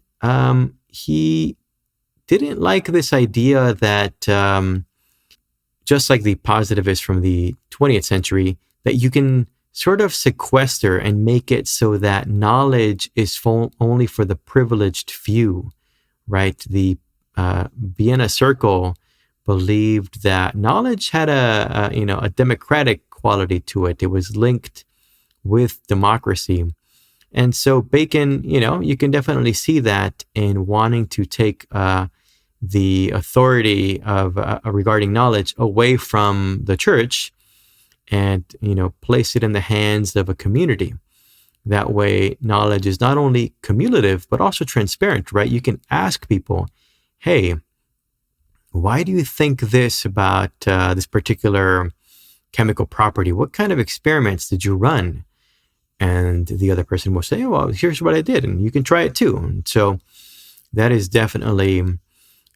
he didn't like this idea that, just like the positivists from the 20th century, that you can sort of sequester and make it so that knowledge is only for the privileged few, right? The Vienna Circle believed that knowledge had a democratic quality to it. It was linked with democracy. And so Bacon, you can definitely see that in wanting to take the authority of regarding knowledge away from the church and, place it in the hands of a community. That way, knowledge is not only cumulative, but also transparent, right? You can ask people, hey, why do you think this about this particular chemical property? What kind of experiments did you run? And the other person will say, well, here's what I did, and you can try it too. And so that is definitely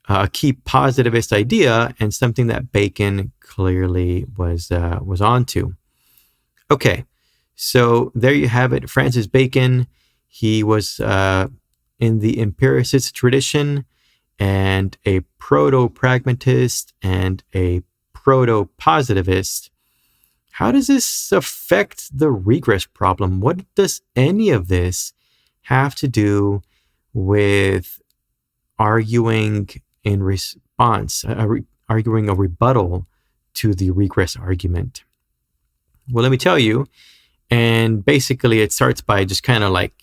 a key positivist idea and something that Bacon clearly was onto. Okay, so there you have it. Francis Bacon, he was in the empiricist tradition and a proto-pragmatist and a proto-positivist. How does this affect the regress problem? What does any of this have to do with arguing in response, arguing a rebuttal to the regress argument? Well, let me tell you. And basically, it starts by just kind of like,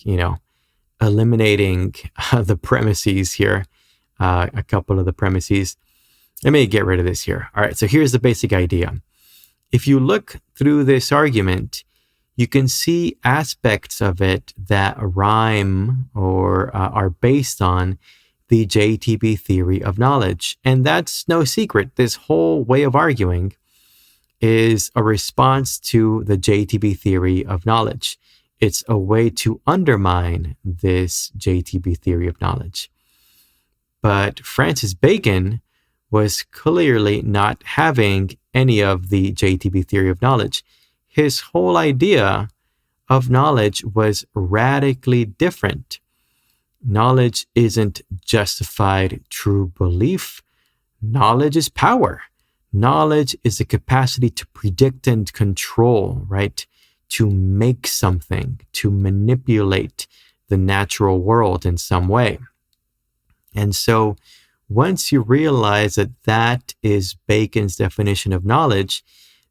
eliminating the premises here, a couple of the premises. Let me get rid of this here. All right, so here's the basic idea. If you look through this argument, you can see aspects of it that rhyme or are based on the JTB theory of knowledge. And that's no secret. This whole way of arguing is a response to the JTB theory of knowledge. It's a way to undermine this JTB theory of knowledge. But Francis Bacon was clearly not having any of the JTB theory of knowledge. His whole idea of knowledge was radically different. Knowledge isn't justified true belief. Knowledge is power. Knowledge is the capacity to predict and control, right? To make something, to manipulate the natural world in some way. And so once you realize that that is Bacon's definition of knowledge,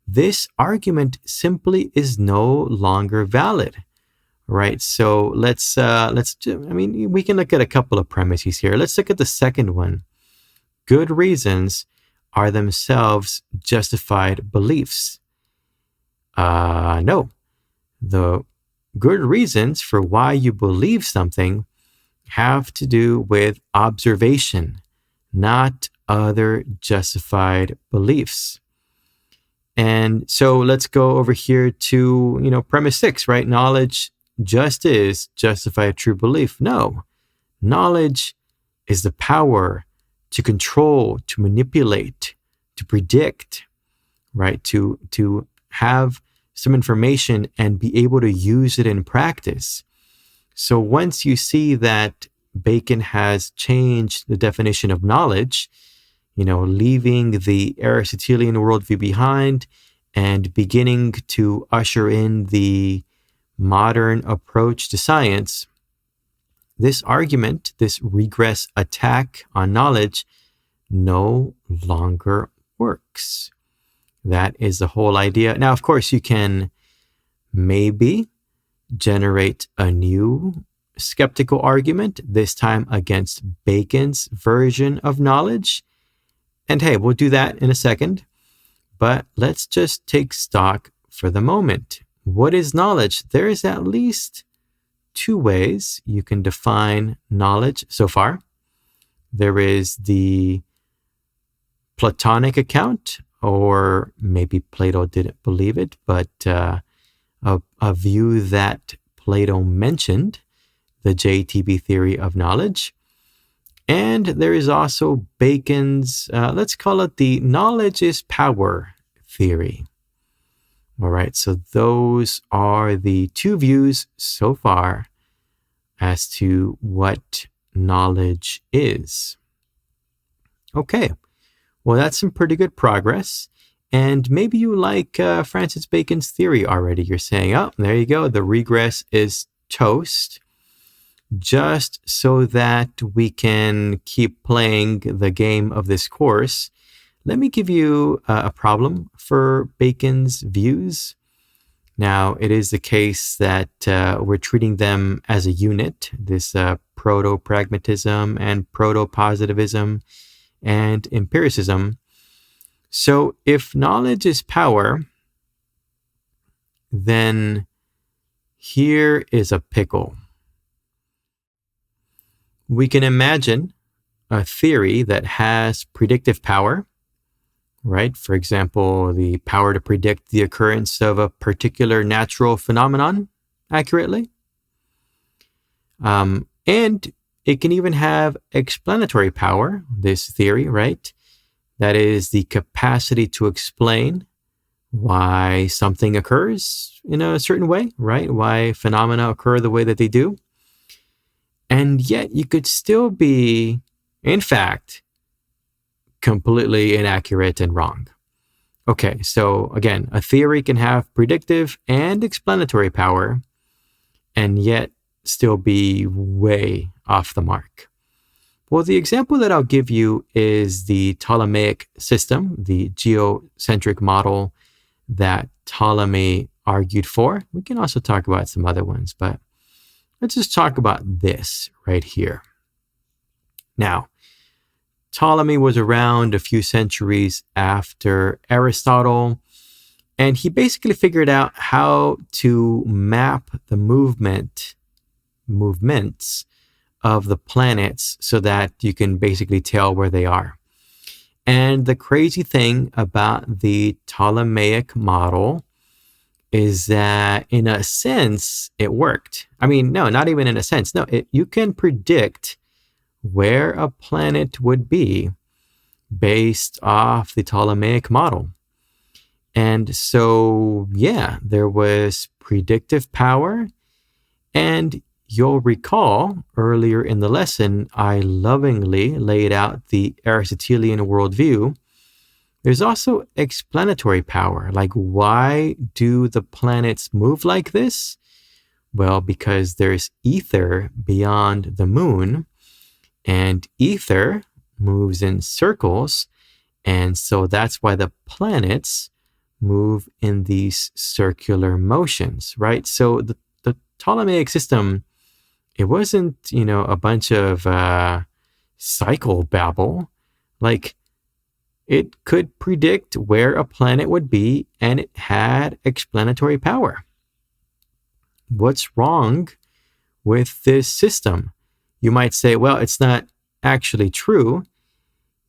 this argument simply is no longer valid. Right. So we can look at a couple of premises here. Let's look at the second one. Good reasons are themselves justified beliefs. No. The good reasons for why you believe something have to do with observation, not other justified beliefs. And so let's go over here to, premise 6, right? Knowledge just is justified true belief. No, knowledge is the power to control, to manipulate, to predict, right? To have some information and be able to use it in practice. So once you see that Bacon has changed the definition of knowledge, leaving the Aristotelian worldview behind and beginning to usher in the modern approach to science, this argument, this regress attack on knowledge, no longer works. That is the whole idea. Now, of course, you can maybe generate a new skeptical argument, this time against Bacon's version of knowledge. And hey, we'll do that in a second. But let's just take stock for the moment. What is knowledge? There is at least two ways you can define knowledge so far. There is the Platonic account, or maybe Plato didn't believe it, but a view that Plato mentioned, the JTB theory of knowledge. And there is also Bacon's, let's call it the knowledge is power theory. All right, so those are the two views so far as to what knowledge is. Okay, well, that's some pretty good progress. And maybe you like Francis Bacon's theory already. You're saying, oh, there you go, the regress is toast. Just so that we can keep playing the game of this course, let me give you a problem for Bacon's views. Now, it is the case that we're treating them as a unit, this Proto-Pragmatism and Proto-Positivism and Empiricism. So if knowledge is power, then here is a pickle. We can imagine a theory that has predictive power, right? For example, the power to predict the occurrence of a particular natural phenomenon accurately. And it can even have explanatory power, this theory, right? That is the capacity to explain why something occurs in a certain way, right? Why phenomena occur the way that they do. And yet you could still be, in fact, completely inaccurate and wrong. Okay, so again, a theory can have predictive and explanatory power, and yet still be way off the mark. Well, the example that I'll give you is the Ptolemaic system, the geocentric model that Ptolemy argued for. We can also talk about some other ones, but let's just talk about this right here. Now, Ptolemy was around a few centuries after Aristotle, and he basically figured out how to map the movements of the planets so that you can basically tell where they are. And the crazy thing about the Ptolemaic model is that in a sense, it worked. I mean, no, not even in a sense. No, you can predict where a planet would be based off the Ptolemaic model. And so, yeah, there was predictive power. And you'll recall earlier in the lesson, I lovingly laid out the Aristotelian worldview. There's also explanatory power, like why do the planets move like this? Well, because there's ether beyond the moon, and ether moves in circles, and so that's why the planets move in these circular motions, right? So the Ptolemaic system, it wasn't, a bunch of psychobabble. Like, it could predict where a planet would be, and it had explanatory power. What's wrong with this system? You might say, well, it's not actually true.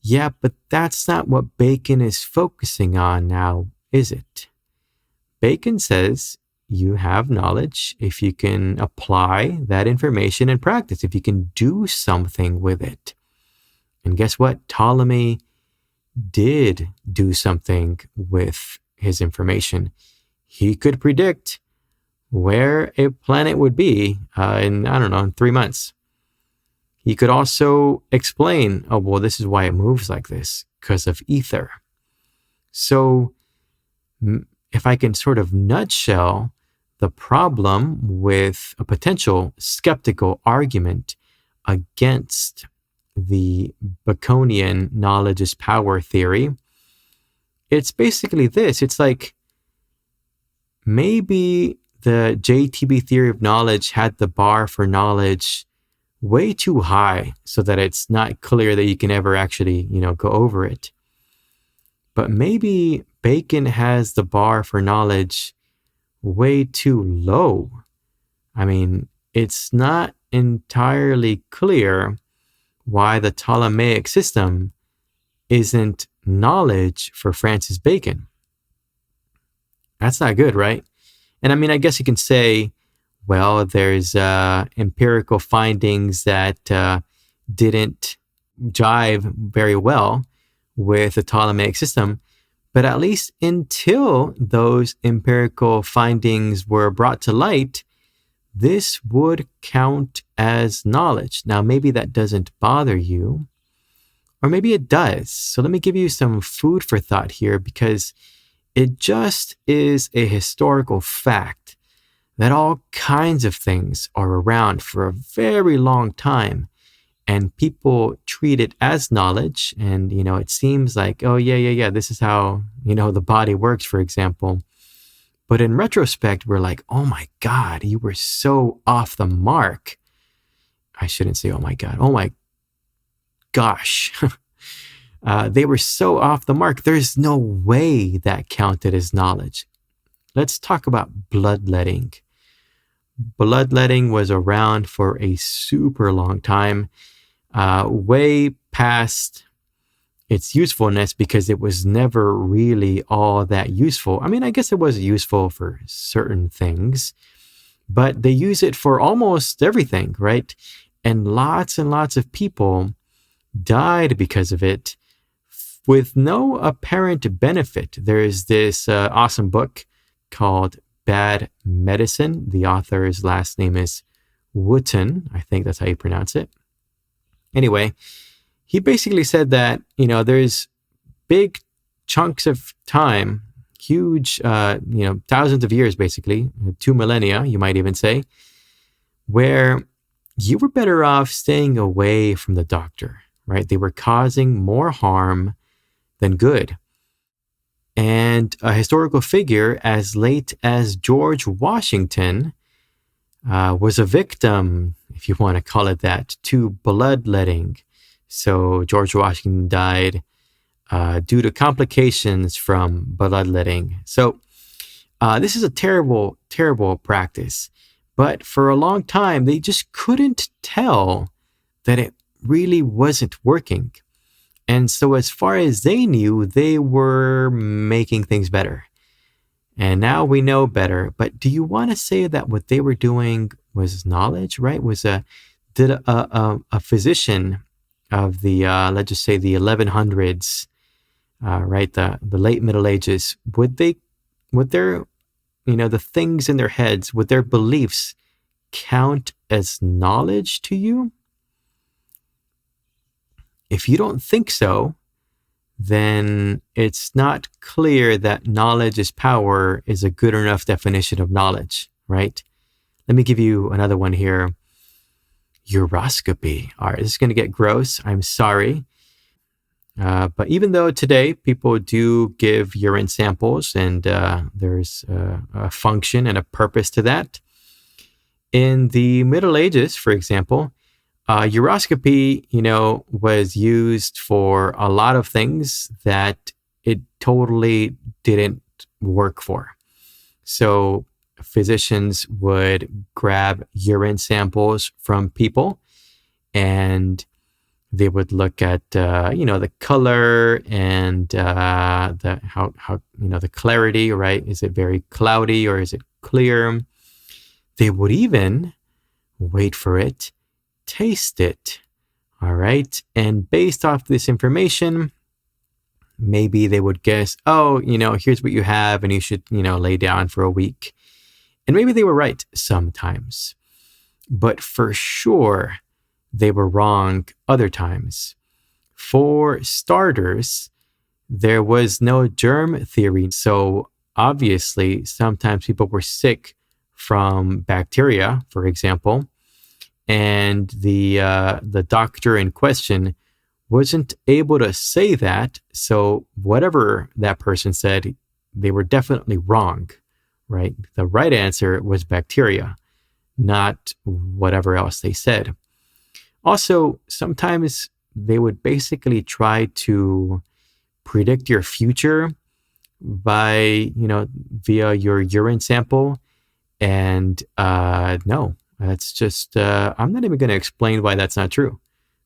Yeah, but that's not what Bacon is focusing on now, is it? Bacon says you have knowledge if you can apply that information in practice, if you can do something with it. And guess what? Ptolemy did do something with his information. He could predict where a planet would be in 3 months. He could also explain, this is why it moves like this, because of ether. So if I can sort of nutshell the problem with a potential skeptical argument against the Baconian knowledge is power theory, it's basically this. It's like maybe the JTB theory of knowledge had the bar for knowledge way too high so that it's not clear that you can ever actually, go over it. But maybe Bacon has the bar for knowledge way too low. I mean, it's not entirely clear why the Ptolemaic system isn't knowledge for Francis Bacon. That's not good, right? And I mean, I guess you can say, well, there's empirical findings that didn't jive very well with the Ptolemaic system. But at least until those empirical findings were brought to light, this would count as knowledge. Now, maybe that doesn't bother you, or maybe it does. So let me give you some food for thought here, because it just is a historical fact that all kinds of things are around for a very long time, and people treat it as knowledge. And, it seems like, oh, yeah, this is how, the body works, for example. But in retrospect, we're like, oh my God, you were so off the mark. I shouldn't say, oh my God, oh my gosh. They were so off the mark. There's no way that counted as knowledge. Let's talk about bloodletting. Bloodletting was around for a super long time, way past its usefulness, because it was never really all that useful. I mean, I guess it was useful for certain things, but they use it for almost everything, right? And lots of people died because of it with no apparent benefit. There's this awesome book called Bad Medicine. The author's last name is Wooten. I think that's how you pronounce it. Anyway, he basically said that, there's big chunks of time, huge, thousands of years, basically, 2 millennia, you might even say, where you were better off staying away from the doctor, right? They were causing more harm than good. And a historical figure as late as George Washington was a victim, if you want to call it that, to bloodletting. So George Washington died due to complications from bloodletting. So this is a terrible, terrible practice. But for a long time, they just couldn't tell that it really wasn't working. And so as far as they knew, they were making things better. And now we know better. But do you want to say that what they were doing was knowledge, right? Did a physician of the, let's just say the 1100s, right, the late Middle Ages, would their, the things in their heads, would their beliefs count as knowledge to you? If you don't think so, then it's not clear that knowledge is power is a good enough definition of knowledge, right? Let me give you another one here. Uroscopy. All right, this is going to get gross. I'm sorry. But even though today people do give urine samples and there's a function and a purpose to that, in the Middle Ages, for example, uroscopy, was used for a lot of things that it totally didn't work for. So physicians would grab urine samples from people, and they would look at the color and the clarity, right? Is it very cloudy or is it clear? They would even wait for it, taste it. All right. And based off this information, maybe they would guess, oh, here's what you have and you should, lay down for a week. And maybe they were right sometimes, but for sure they were wrong other times. For starters, there was no germ theory. So obviously sometimes people were sick from bacteria, for example, and the doctor in question wasn't able to say that. So whatever that person said, they were definitely wrong, right? The right answer was bacteria, not whatever else they said. Also, sometimes they would basically try to predict your future by, via your urine sample. And no, that's just, I'm not even going to explain why that's not true.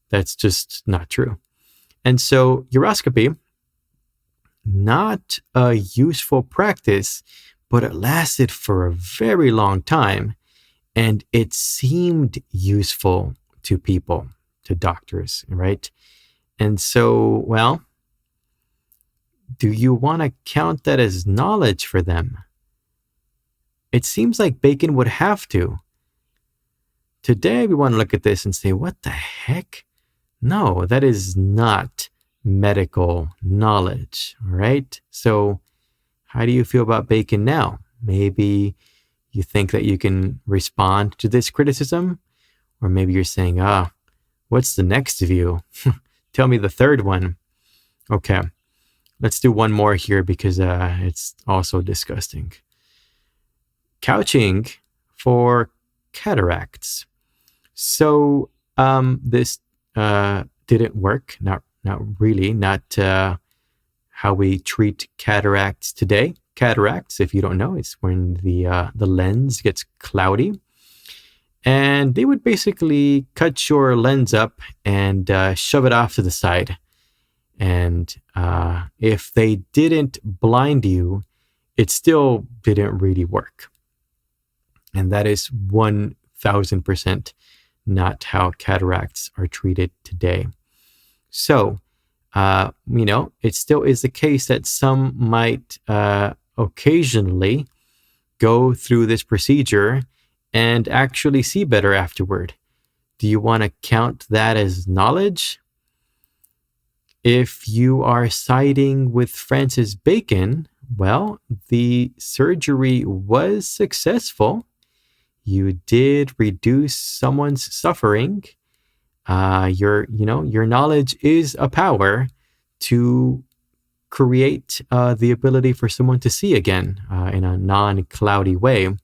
That's just not true. And so uroscopy, not a useful practice, but it lasted for a very long time. And it seemed useful to people, to doctors, right? And so, well, do you want to count that as knowledge for them? It seems like Bacon would have to. Today, we want to look at this and say, what the heck? No, that is not medical knowledge, right? So how do you feel about Bacon now? Maybe you think that you can respond to this criticism, or maybe you're saying, what's the next view? Tell me the third one. Okay, let's do one more here because it's also disgusting. Couching for cataracts. So this didn't work. Not really. Not how we treat cataracts today. Cataracts, if you don't know, it's when the lens gets cloudy. And they would basically cut your lens up and shove it off to the side. And if they didn't blind you, it still didn't really work. And that is 1,000% not how cataracts are treated today. So, it still is the case that some might occasionally go through this procedure and actually see better afterward. Do you want to count that as knowledge? If you are siding with Francis Bacon, well, the surgery was successful. You did reduce someone's suffering. Your knowledge is a power to create the ability for someone to see again in a non-cloudy way.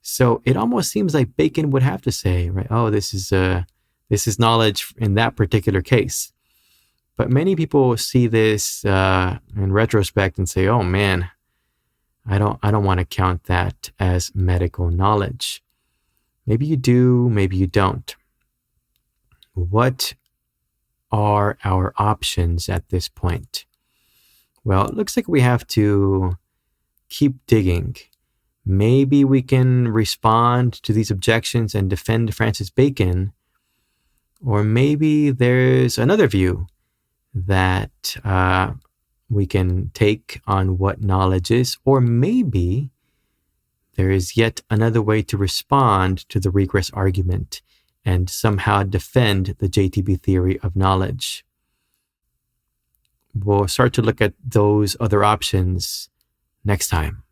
So it almost seems like Bacon would have to say, right? Oh, this is knowledge in that particular case. But many people see this in retrospect and say, "Oh man, I don't want to count that as medical knowledge." Maybe you do, maybe you don't. What are our options at this point? Well, it looks like we have to keep digging. Maybe we can respond to these objections and defend Francis Bacon, or maybe there's another view that we can take on what knowledge is, or maybe there is yet another way to respond to the regress argument and somehow defend the JTB theory of knowledge. We'll start to look at those other options next time.